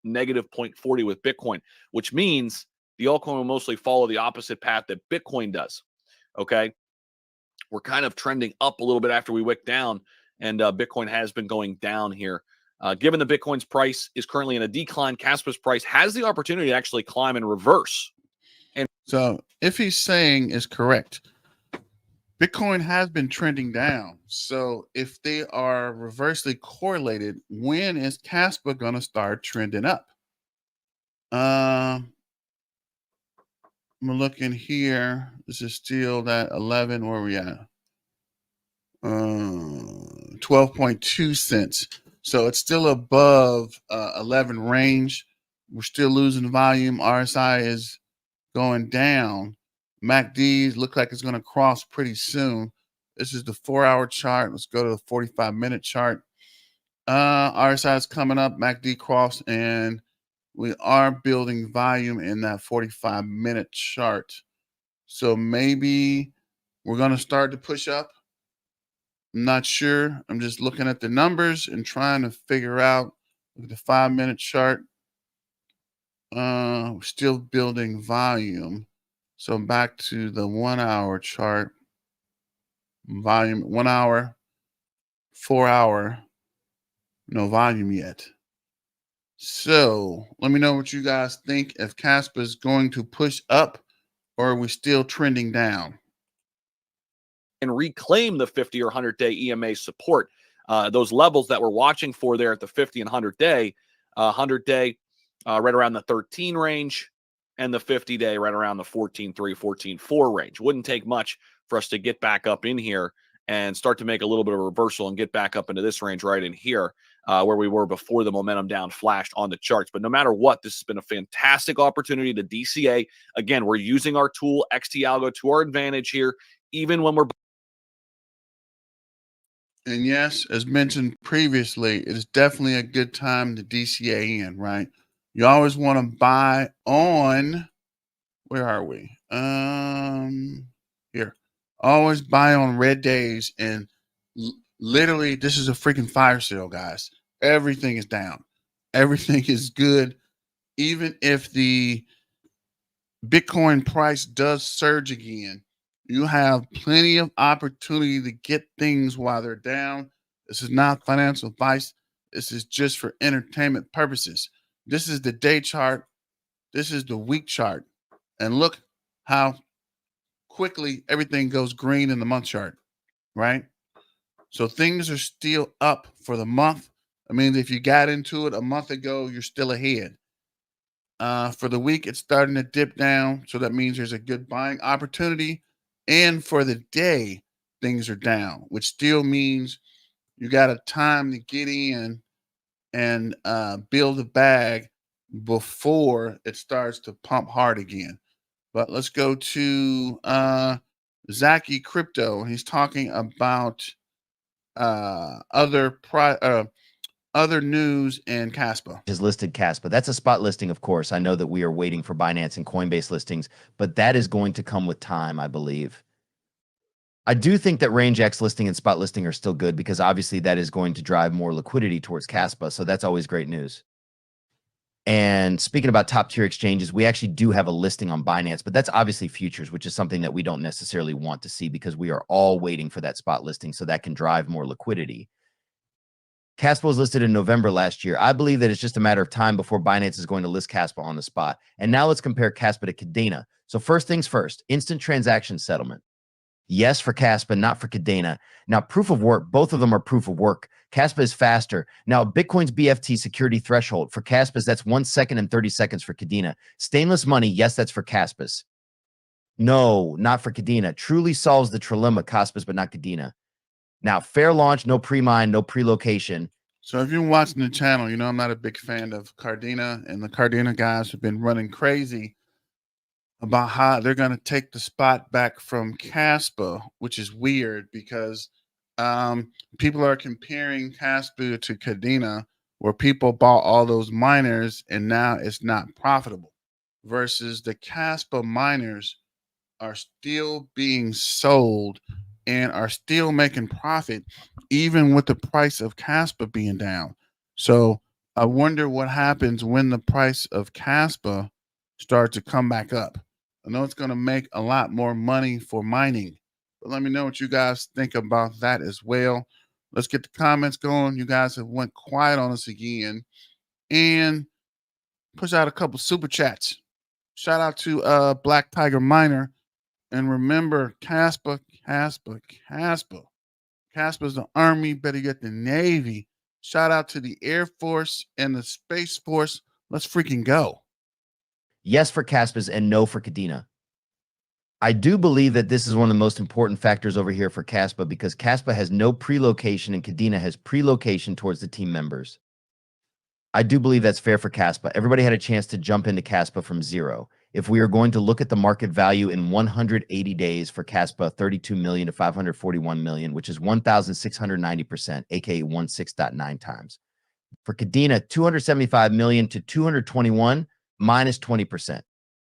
negative 0.40 with Bitcoin, which means the altcoin will mostly follow the opposite path that Bitcoin does. Okay, we're kind of trending up a little bit after we wick down, and Bitcoin has been going down here. Given the Bitcoin's price is currently in a decline, Caspa's price has the opportunity to actually climb in reverse. And so if he's saying is correct, Bitcoin has been trending down. So if they are reversely correlated, when is Caspa going to start trending up? I'm looking here. This is still that 11. Where are we at? 12.2 cents. So it's still above 11 range. We're still losing volume. RSI is going down. MACD look like it's going to cross pretty soon. This is the 4-hour chart. Let's go to the 45-minute chart. RSI is coming up. MACD cross, and we are building volume in that 45-minute chart. So maybe we're going to start to push up. I'm not sure. I'm just looking at the numbers and trying to figure out the 5-minute chart. We're still building volume. So back to the 1-hour chart. Volume, 1 hour, 4 hour, no volume yet. So let me know what you guys think, if Kaspa is going to push up or are we still trending down? And reclaim the 50 or 100-day EMA support. Those levels that we're watching for there at the 50 and 100-day, 100-day right around the 13 range, and the 50-day right around the 14.3, 14.4 range. Wouldn't take much for us to get back up in here and start to make a little bit of a reversal and get back up into this range right in here where we were before the momentum down flashed on the charts. But no matter what, this has been a fantastic opportunity to DCA. Again, we're using our tool, XT Algo, to our advantage here, even when we're... And yes, as mentioned previously, it is definitely a good time to DCA in, right? You always want to buy on, where are we? Here. Always buy on red days, and literally this is a freaking fire sale, guys. Everything is down. Everything is good. Even if the Bitcoin price does surge again, you have plenty of opportunity to get things while they're down. This is not financial advice. This is just for entertainment purposes. This is the day chart. This is the week chart. And look how quickly everything goes green in the month chart, right? So things are still up for the month. I mean, if you got into it a month ago, you're still ahead. For the week, it's starting to dip down. So that means there's a good buying opportunity. And for the day, things are down, which still means you got a time to get in and build a bag before it starts to pump hard again. But let's go to Zacchy Crypto. He's talking about other news in Kaspa. Has listed Caspa. That's a spot listing, of course. I know that we are waiting for Binance and Coinbase listings, but that is going to come with time, I believe. I do think that range X listing and spot listing are still good because obviously that is going to drive more liquidity towards Caspa. So that's always great news. And speaking about top tier exchanges, we actually do have a listing on Binance, but that's obviously futures, which is something that we don't necessarily want to see because we are all waiting for that spot listing so that can drive more liquidity. Caspa was listed in November last year. I believe that it's just a matter of time before Binance is going to list Caspa on the spot. And now let's compare Caspa to Cadena. So first things first, instant transaction settlement. Yes for Caspa, not for Cadena. Now, proof of work, both of them are proof of work. Caspa is faster. Now, Bitcoin's BFT security threshold. For Caspa's, that's 1 second and 30 seconds for Cadena. Stainless money, yes, that's for Caspa's. No, not for Cadena. Truly solves the trilemma, Caspa's, but not Cadena. Now, fair launch, no pre-mine, no pre-location. So if you're watching the channel, you know I'm not a big fan of Cardena, and the Cardena guys have been running crazy about how they're going to take the spot back from Kaspa, which is weird because people are comparing Kaspa to Cadena, where people bought all those miners and now it's not profitable, versus the Kaspa miners are still being sold and are still making profit even with the price of Kaspa being down. So I wonder what happens when the price of Kaspa starts to come back up. I know it's going to make a lot more money for mining, but let me know what you guys think about that as well. Let's get the comments going. You guys have went quiet on us again, and push out a couple super chats. Shout out to Black Tiger Miner, and remember Kaspa. Kaspa's the Army, better get the Navy. Shout out to the Air Force and the Space Force. Let's freaking go. Yes for Caspa's and no for Cadena. I do believe that this is one of the most important factors over here for Caspa because Caspa has no pre-location and Cadena has pre-location towards the team members. I do believe that's fair for Caspa. Everybody had a chance to jump into Caspa from zero. If we are going to look at the market value in 180 days for Caspa, 32 million to 541 million, which is 1,690%, aka 16.9 times. For Cadena, 275 million to 221, minus 20%.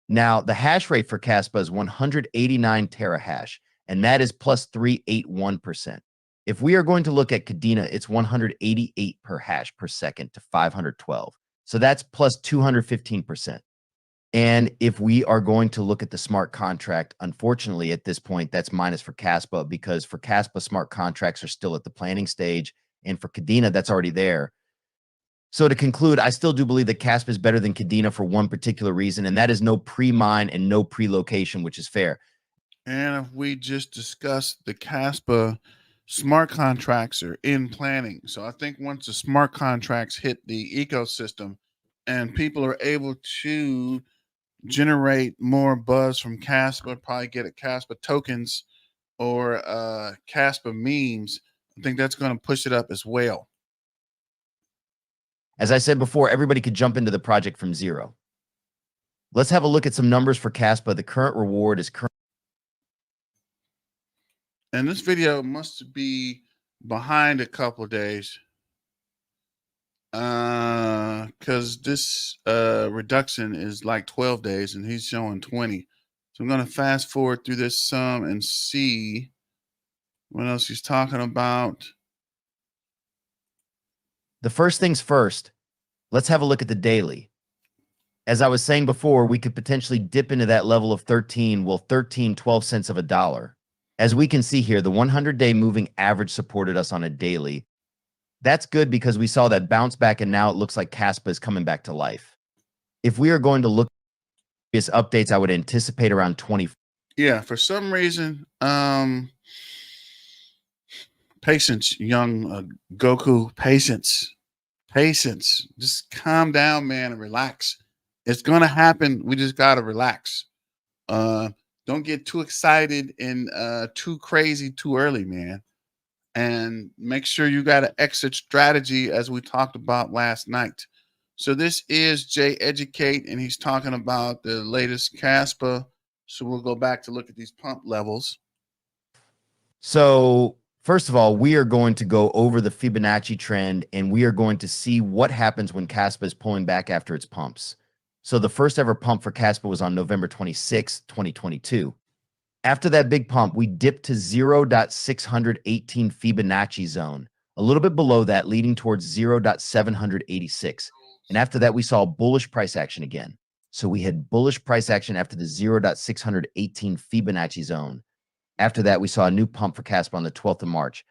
Now, the hash rate for Caspa is 189 terahash, and that is plus 381%. If we are going to look at Cadena, it's 188 per hash per second to 512. So that's plus 215%. And if we are going to look at the smart contract, unfortunately, at this point, that's minus for Caspa because for Caspa, smart contracts are still at the planning stage. And for Cadena, that's already there. So to conclude, I still do believe that Caspa is better than Cadena for one particular reason, and that is no pre-mine and no pre-location, which is fair. And if we just discussed the Kaspa smart contracts are in planning. So I think once the smart contracts hit the ecosystem and people are able to generate more buzz from Kaspa, probably get a Kaspa tokens or Kaspa memes, I think that's going to push it up as well. As I said before, everybody could jump into the project from zero. Let's have a look at some numbers for Kaspa. The current reward is current. And this video must be behind a couple of days because this reduction is like 12 days and he's showing 20. So I'm going to fast forward through this some and see what else he's talking about. The first things first, let's have a look at the daily. As I was saying before, we could potentially dip into that level of 13, well, 12 cents of a dollar. As we can see here, the 100-day moving average supported us on a daily. That's good because we saw that bounce back and now it looks like Kaspa is coming back to life. If we are going to look at these updates, I would anticipate around 20. Yeah, for some reason, patience, young Goku, patience. Just calm down, man, and relax. It's going to happen. We just got to relax. Don't get too excited and too crazy too early, man. And make sure you got an exit strategy as we talked about last night. So this is Jay Educate, and he's talking about the latest Kaspa. So we'll go back to look at these pump levels. So first of all, we are going to go over the Fibonacci trend, and we are going to see what happens when Kaspa is pulling back after its pumps. So the first ever pump for Kaspa was on November 26, 2022. After that big pump, we dipped to 0.618 Fibonacci zone, a little bit below that, leading towards 0.786. And after that, we saw bullish price action again. So we had bullish price action after the 0.618 Fibonacci zone. After that, we saw a new pump for Kaspa on the 12th of March.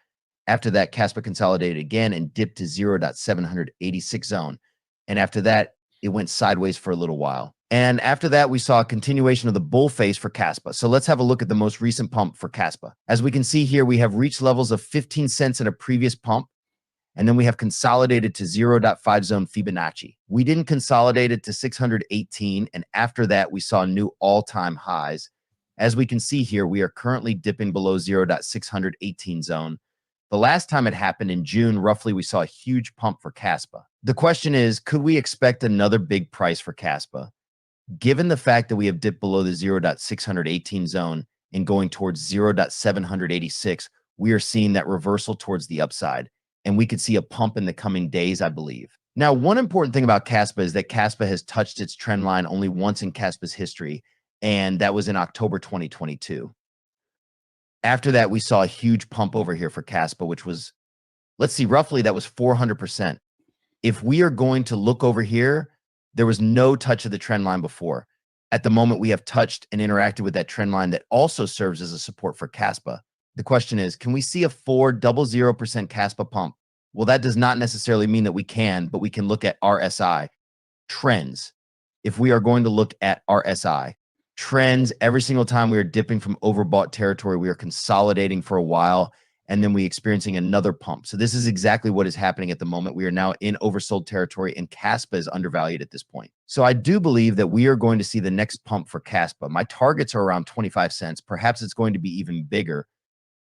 After that, Kaspa consolidated again and dipped to 0.786 zone. And after that, it went sideways for a little while. And after that, we saw a continuation of the bull phase for Kaspa. So let's have a look at the most recent pump for Kaspa. As we can see here, we have reached levels of 15 cents in a previous pump. And then we have consolidated to 0.5 zone Fibonacci. We didn't consolidate it to 618. And after that, we saw new all-time highs. As we can see here, we are currently dipping below 0.618 zone. The last time it happened in June, roughly, we saw a huge pump for Kaspa. The question is, could we expect another big price for Kaspa? Given the fact that we have dipped below the 0.618 zone and going towards 0.786, we are seeing that reversal towards the upside. And we could see a pump in the coming days, I believe. Now, one important thing about Kaspa is that Kaspa has touched its trend line only once in Kaspa's history, and that was in October 2022. After that, we saw a huge pump over here for Kaspa, which was, let's see, roughly that was 400%. If we are going to look over here, there was no touch of the trend line before. At the moment, we have touched and interacted with that trend line that also serves as a support for Kaspa. The question is, can we see a 400% Kaspa pump? Well, that does not necessarily mean that we can, but we can look at RSI trends. If we are going to look at RSI trends, every single time we are dipping from overbought territory, we are consolidating for a while, and then we experiencing another pump. So this is exactly what is happening at the moment. We are now in oversold territory, and Kaspa is undervalued at this point. So I do believe that we are going to see the next pump for Kaspa. My targets are around 25 cents. Perhaps it's going to be even bigger.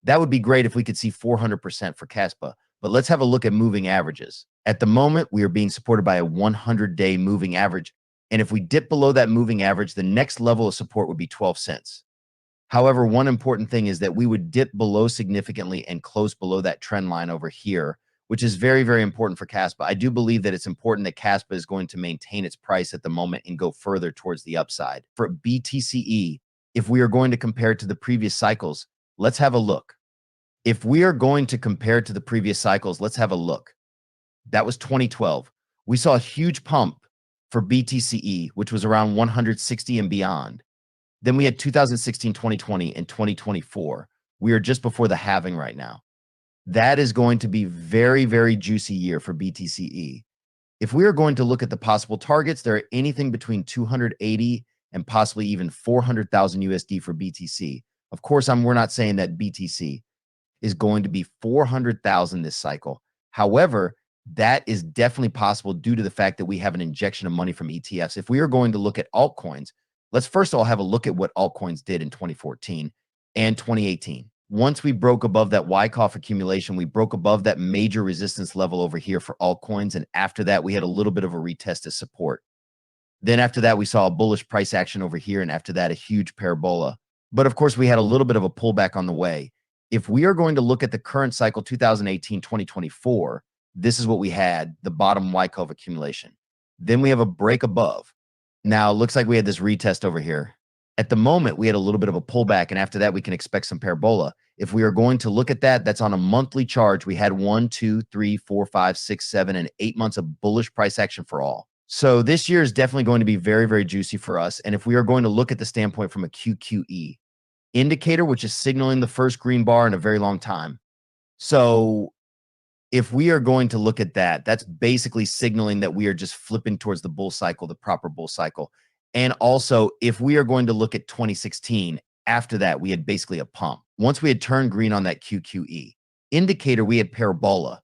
That would be great if we could see 400% for Kaspa. But let's have a look at moving averages. At the moment, we are being supported by a 100-day moving average. And if we dip below that moving average, the next level of support would be 12 cents. However, one important thing is that we would dip below significantly and close below that trend line over here, which is very, very important for Kaspa. I do believe that it's important that Kaspa is going to maintain its price at the moment and go further towards the upside. For BTCE, if we are going to compare it to the previous cycles, let's have a look. If we are going to compare it to the previous cycles, let's have a look. That was 2012. We saw a huge pump for BTCE, which was around 160 and beyond. Then we had 2016, 2020, and 2024. We are just before the halving right now. That is going to be very, very juicy year for BTCE. If we are going to look at the possible targets, there are anything between 280 and possibly even 400,000 USD for BTC. Of course, we're not saying that BTC is going to be 400,000 this cycle. However, that is definitely possible due to the fact that we have an injection of money from ETFs. If we are going to look at altcoins, let's first of all have a look at what altcoins did in 2014 and 2018. Once we broke above that Wyckoff accumulation, we broke above that major resistance level over here for altcoins. And after that, we had a little bit of a retest of support. Then after that, we saw a bullish price action over here. And after that, a huge parabola. But of course, we had a little bit of a pullback on the way. If we are going to look at the current cycle, 2018, 2024, this is what we had, the bottom Wyckoff accumulation. Then we have a break above. Now, it looks like we had this retest over here. At the moment, we had a little bit of a pullback, and after that, we can expect some parabola. If we are going to look at that, that's on a monthly chart. We had 1, 2, 3, 4, 5, 6, 7, and 8 months of bullish price action for all. So this year is definitely going to be very, very juicy for us. And if we are going to look at the standpoint from a QQE indicator, which is signaling the first green bar in a very long time. So if we are going to look at that, that's basically signaling that we are just flipping towards the bull cycle, the proper bull cycle. And also, if we are going to look at 2016, after that, we had basically a pump. Once we had turned green on that QQE indicator, we had parabola.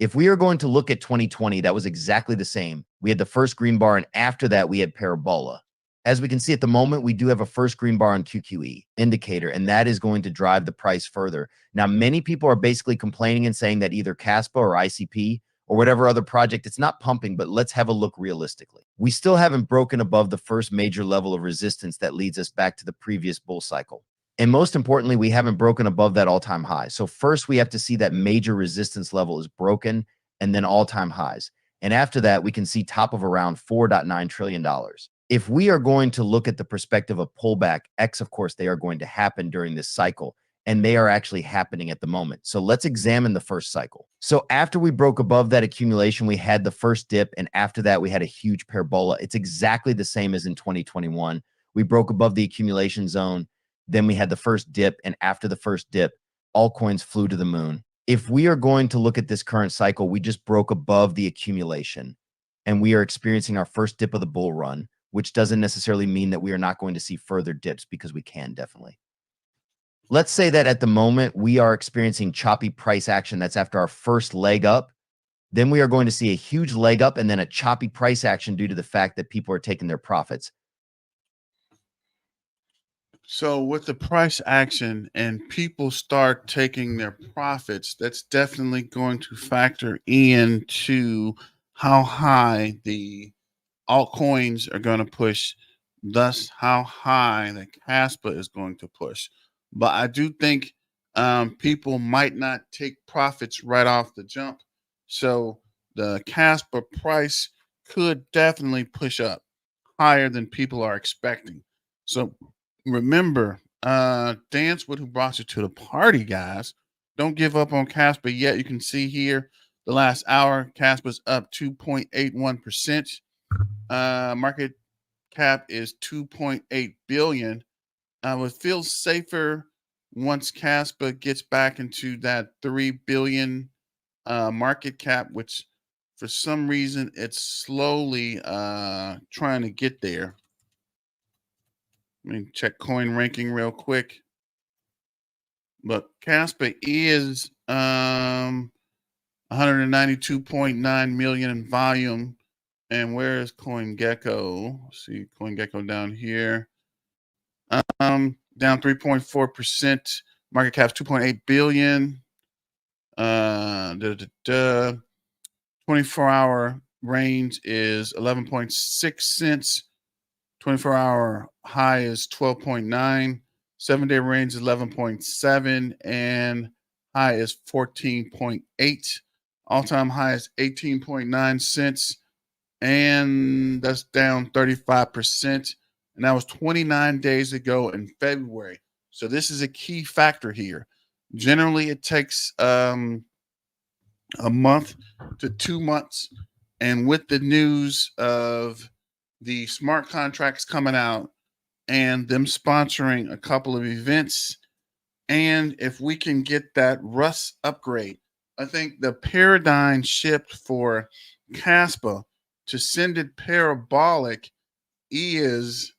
If we are going to look at 2020, that was exactly the same. We had the first green bar, and after that, we had parabola. As we can see at the moment, we do have a first green bar on QQE indicator, and that is going to drive the price further. Now, many people are basically complaining and saying that either Kaspa or ICP or whatever other project, it's not pumping, but let's have a look realistically. We still haven't broken above the first major level of resistance that leads us back to the previous bull cycle. And most importantly, we haven't broken above that all-time high. So first we have to see that major resistance level is broken and then all-time highs. And after that, we can see top of around $4.9 trillion. If we are going to look at the perspective of pullback, of course, they are going to happen during this cycle, and they are actually happening at the moment. So let's examine the first cycle. So after we broke above that accumulation, we had the first dip, and after that, we had a huge parabola. It's exactly the same as in 2021. We broke above the accumulation zone. Then we had the first dip, and after the first dip, altcoins flew to the moon. If we are going to look at this current cycle, we just broke above the accumulation, and we are experiencing our first dip of the bull run, which doesn't necessarily mean that we are not going to see further dips, because we can definitely. Let's say that at the moment we are experiencing choppy price action. That's after our first leg up. Then we are going to see a huge leg up and then a choppy price action due to the fact that people are taking their profits. So with the price action and people start taking their profits, that's definitely going to factor into how high the altcoins are going to push, thus how high the Kaspa is going to push. But I do think people might not take profits right off the jump. So the Kaspa price could definitely push up higher than people are expecting. So remember, Dancewood, who brought you to the party, guys. Don't give up on Kaspa yet. You can see here the last hour, Kaspa's up 2.81%. Market cap is 2.8 billion. I would feel safer once Kaspa gets back into that 3 billion market cap, which for some reason it's slowly trying to get there. Let me check coin ranking real quick. But Kaspa is 192.9 million in volume. And where is CoinGecko? Let's see, CoinGecko down here. Down 3.4%. Market cap 2.8 billion. 24-hour range is 11.6 cents. 24-hour high is 12.9. 7-day range is 11.7, and high is 14.8. All-time high is 18.9 cents, and that's down 35%. And that was 29 days ago in February. So this is a key factor here. Generally, it takes a month to 2 months. And with the news of the smart contracts coming out and them sponsoring a couple of events, and if we can get that Rust upgrade, I think the paradigm shift for Kaspa to send it parabolic is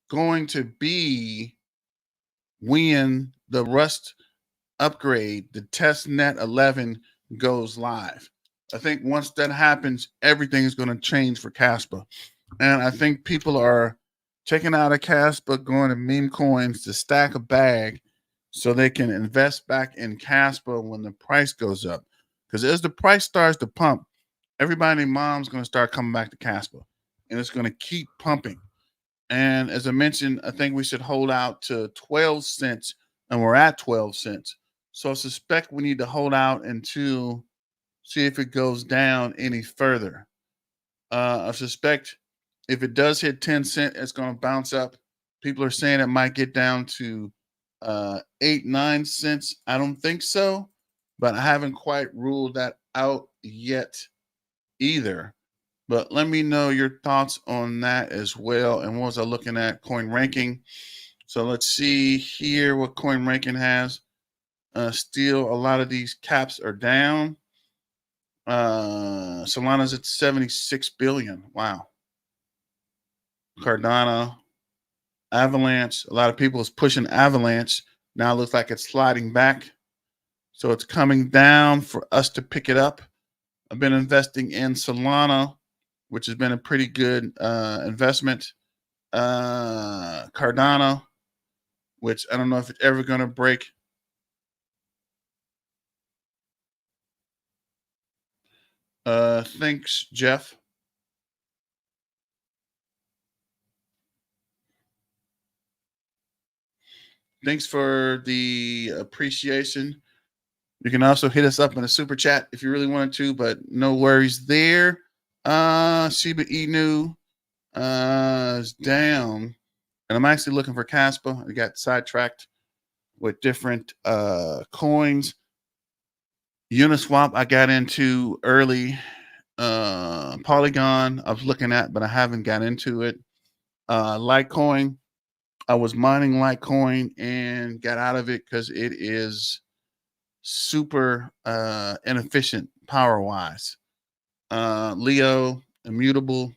going to be when the Rust upgrade, the testnet 11, goes live. I think once that happens, everything is going to change for Kaspa. And I think people are checking out of Kaspa, going to meme coins to stack a bag so they can invest back in Kaspa when the price goes up. Because as the price starts to pump, everybody and mom's going to start coming back to Kaspa, and it's going to keep pumping. And as I mentioned, I think we should hold out to 12 cents, and we're at 12 cents. So I suspect we need to hold out until see if it goes down any further. I suspect if it does hit 10 cents, it's going to bounce up. People are saying it might get down to 8-9 cents. I don't think so, but I haven't quite ruled that out yet either. But let me know your thoughts on that as well. And what was I looking at? Coin ranking. So let's see here what coin ranking has. Still, a lot of these caps are down. Solana's at 76 billion. Wow. Cardano, Avalanche. A lot of people is pushing Avalanche. Now it looks like it's sliding back. So it's coming down for us to pick it up. I've been investing in Solana, which has been a pretty good investment. Cardano, which I don't know if it's ever going to break. Thanks, Jeff. Thanks for the appreciation. You can also hit us up in a super chat if you really wanted to, but no worries there. Shiba Inu is down. And I'm actually looking for Caspa. I got sidetracked with different coins. Uniswap I got into early. Polygon I was looking at, but I haven't got into it. Litecoin, I was mining Litecoin and got out of it because it is super inefficient power wise. Leo, Immutable.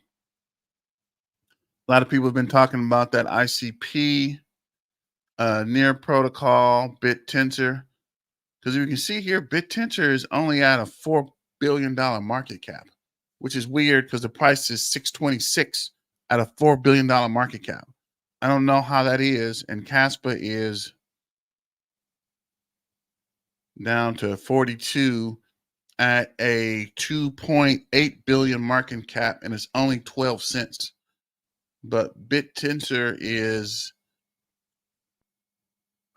A lot of people have been talking about that ICP, Near Protocol, BitTensor. Because you can see here, BitTensor is only at a $4 billion market cap, which is weird because the price is 626 at a $4 billion market cap. I don't know how that is. And Kaspa is down to 42 at a 2.8 billion market cap, and it's only 12 cents. But BitTensor is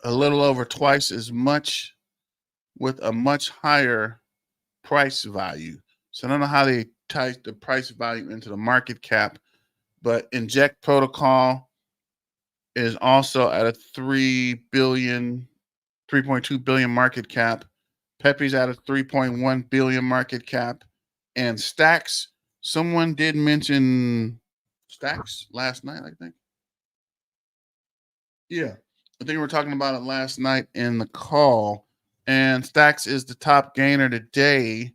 a little over twice as much with a much higher price value. So I don't know how they type the price value into the market cap, but Inject Protocol is also at a 3.2 billion market cap. Pepe's at a 3.1 billion market cap. And Stacks, someone did mention Stacks last night, I think. Yeah, I think we were talking about it last night in the call. And Stacks is the top gainer today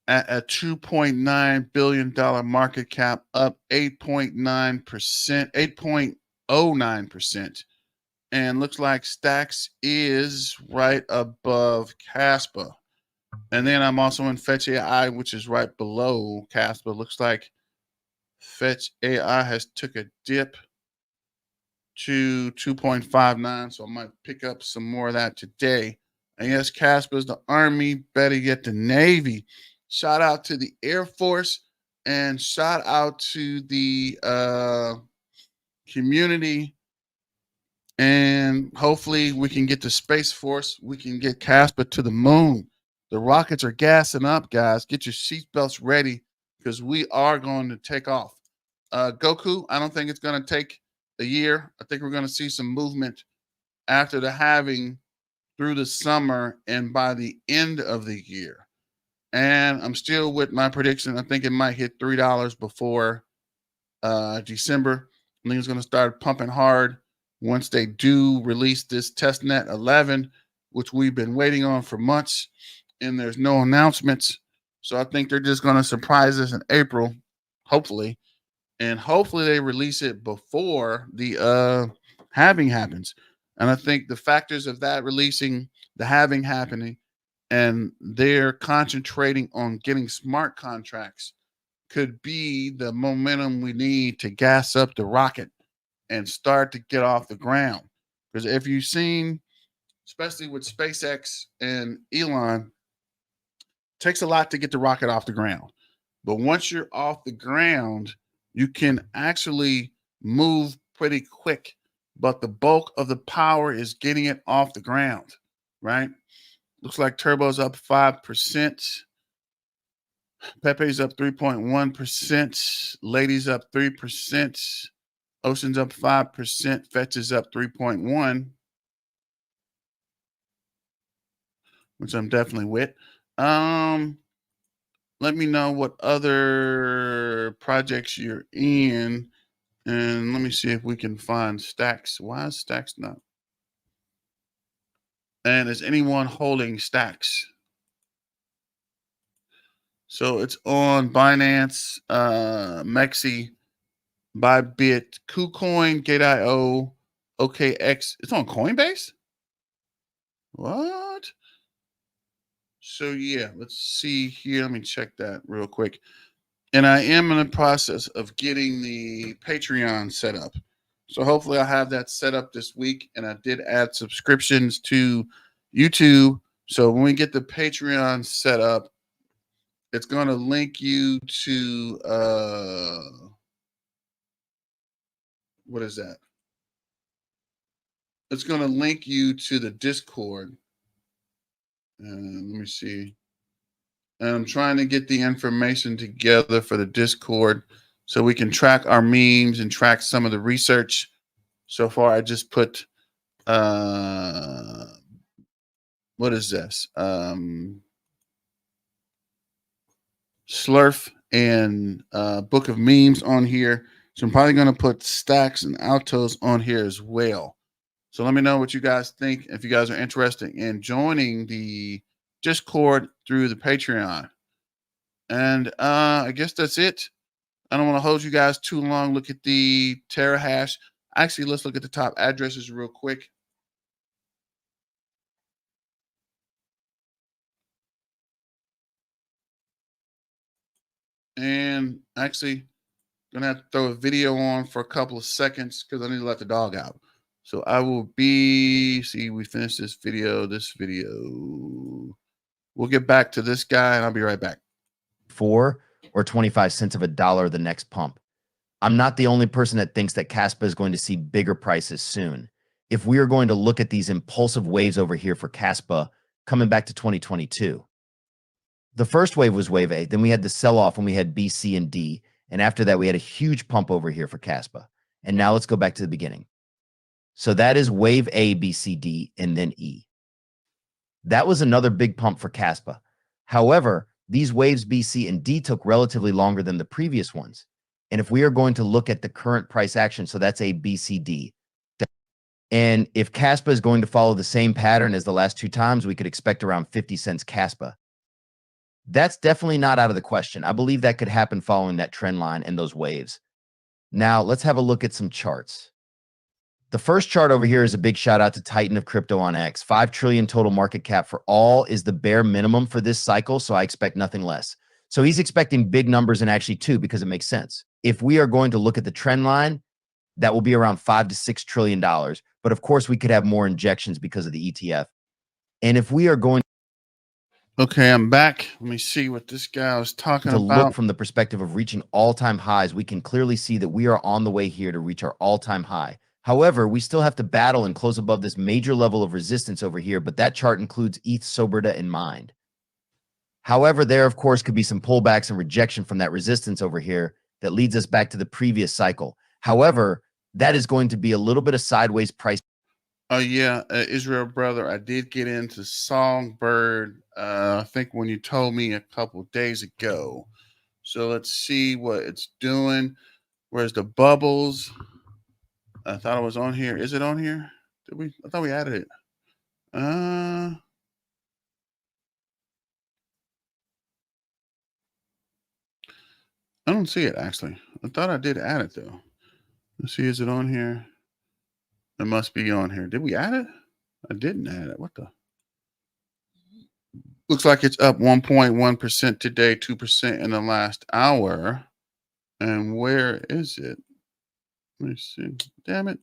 at a $2.9 billion market cap, up 8.9%, 8.09%. And looks like Stacks is right above Kaspa. And then I'm also in Fetch AI, which is right below Kaspa. Looks like Fetch AI has took a dip to 2.59. So I might pick up some more of that today. And yes, Kaspa is the Army, better yet the Navy. Shout out to the Air Force and shout out to the community. And hopefully we can get the Space Force. We can get Kaspa to the moon. The rockets are gassing up, guys. Get your seatbelts ready because we are going to take off. Goku, I don't think it's going to take a year. I think we're going to see some movement after the halving through the summer and by the end of the year. And I'm still with my prediction. I think it might hit $3 before December. I think it's going to start pumping hard once they do release this testnet 11, which we've been waiting on for months, and there's no announcements. So I think they're just going to surprise us in April, hopefully. And hopefully they release it before the halving happens. And I think the factors of that releasing, the halving happening, and they're concentrating on getting smart contracts could be the momentum we need to gas up the rocket and start to get off the ground. Because if you've seen, especially with SpaceX and Elon, it takes a lot to get the rocket off the ground. But once you're off the ground, you can actually move pretty quick. But the bulk of the power is getting it off the ground, right? Looks like Turbo's up 5%. Pepe's up 3.1%. Lady's up 3%. Ocean's up 5%. Fetch is up 3.1%, which I'm definitely with. Let me know what other projects you're in. And let me see if we can find Stacks. Why is Stacks not? And is anyone holding Stacks? So it's on Binance, Mexi, Bybit, KuCoin, Gate.io, OKX. It's on Coinbase? What? So yeah, let's see here. Let me check that real quick. And I am in the process of getting the Patreon set up. So hopefully I'll have that set up this week. And I did add subscriptions to YouTube. So when we get the Patreon set up, it's going to link you to what is that? It's going to link you to the Discord. Let me see. And I'm trying to get the information together for the Discord so we can track our memes and track some of the research. So far, I just put what is this? Slurf and Book of Memes on here. So I'm probably going to put Stacks and Altos on here as well. So let me know what you guys think. If you guys are interested in joining the Discord through the Patreon. And I guess that's it. I don't want to hold you guys too long. Look at the terahash. Actually, let's look at the top addresses real quick. And actually, gonna have to throw a video on for a couple of seconds because I need to let the dog out. So I will we finished this video. We'll get back to this guy and I'll be right back. 4 or 25 cents of a dollar the next pump. I'm not the only person that thinks that Kaspa is going to see bigger prices soon. If we are going to look at these impulsive waves over here for Kaspa coming back to 2022, the first wave was wave A. Then we had the sell-off when we had B, C, and D. And after that, we had a huge pump over here for Kaspa. And now let's go back to the beginning. So that is wave A, B, C, D, and then E. That was another big pump for Kaspa. However, these waves B, C, and D took relatively longer than the previous ones. And if we are going to look at the current price action, so that's A, B, C, D. And if Kaspa is going to follow the same pattern as the last two times, we could expect around 50 cents Kaspa. That's definitely not out of the question. I believe that could happen following that trend line and those waves. Now, let's have a look at some charts. The first chart over here is a big shout out to Titan of Crypto on X. 5 trillion total market cap for all is the bare minimum for this cycle, so I expect nothing less. So he's expecting big numbers, and actually two, because it makes sense. If we are going to look at the trend line, that will be around $5 to $6 trillion. But of course, we could have more injections because of the ETF. And if we are going Okay, I'm back. Let me see what this guy was talking to about. look from the perspective of reaching all-time highs, we can clearly see that we are on the way here to reach our all-time high. However, we still have to battle and close above this major level of resistance over here, but that chart includes ETH Soberta in mind. However, there, of course, could be some pullbacks and rejection from that resistance over here that leads us back to the previous cycle. However, that is going to be a little bit of sideways price. Oh, yeah, Israel brother, I did get into Songbird, I think when you told me a couple days ago. So let's see what it's doing. Where's the bubbles? I thought it was on here. Is it on here? Did we? I thought we added it. I don't see it, actually. I thought I did add it, though. Let's see. Is it on here? It must be on here. Did we add it? I didn't add it. What the? Looks like it's up 1.1% today, 2% in the last hour. And where is it? Let me see. Damn it.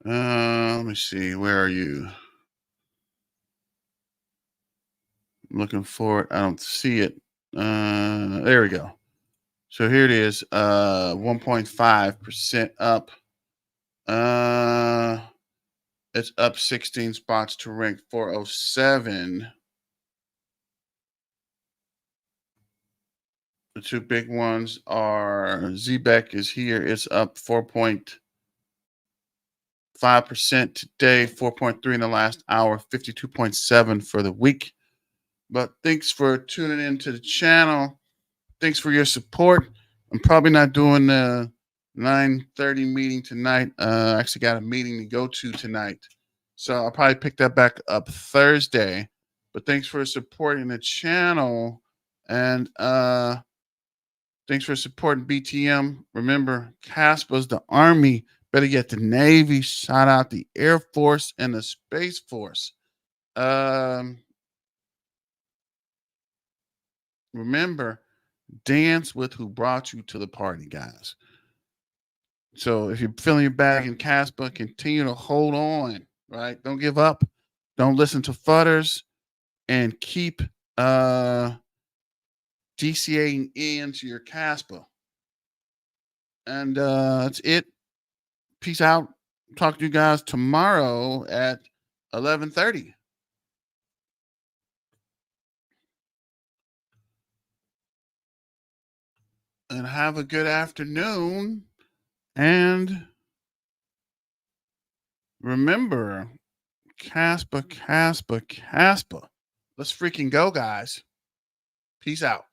Let me see. Where are you? I'm looking for it. I don't see it. There we go. So here it is. 1.5% up. It's up 16 spots to rank 407. The two big ones are ZBEC is here. It's up 4.5% today, 4.3 in the last hour, 52.7 for the week. But thanks for tuning into the channel. Thanks for your support. I'm probably not doing the 9:30 meeting tonight. I actually got a meeting to go to tonight. So I'll probably pick that back up Thursday. But thanks for supporting the channel. And thanks for supporting BTM. Remember, Kaspa's the Army. Better yet, the Navy. Shout out the Air Force and the Space Force. Remember, dance with who brought you to the party, guys. So if you're feeling your bag in Kaspa, continue to hold on, right? Don't give up. Don't listen to fudders, and keep DCAing into your Kaspa. And that's it. Peace out. Talk to you guys tomorrow at 11:30. And have a good afternoon. And remember, Kaspa, Kaspa, Kaspa. Let's freaking go, guys. Peace out.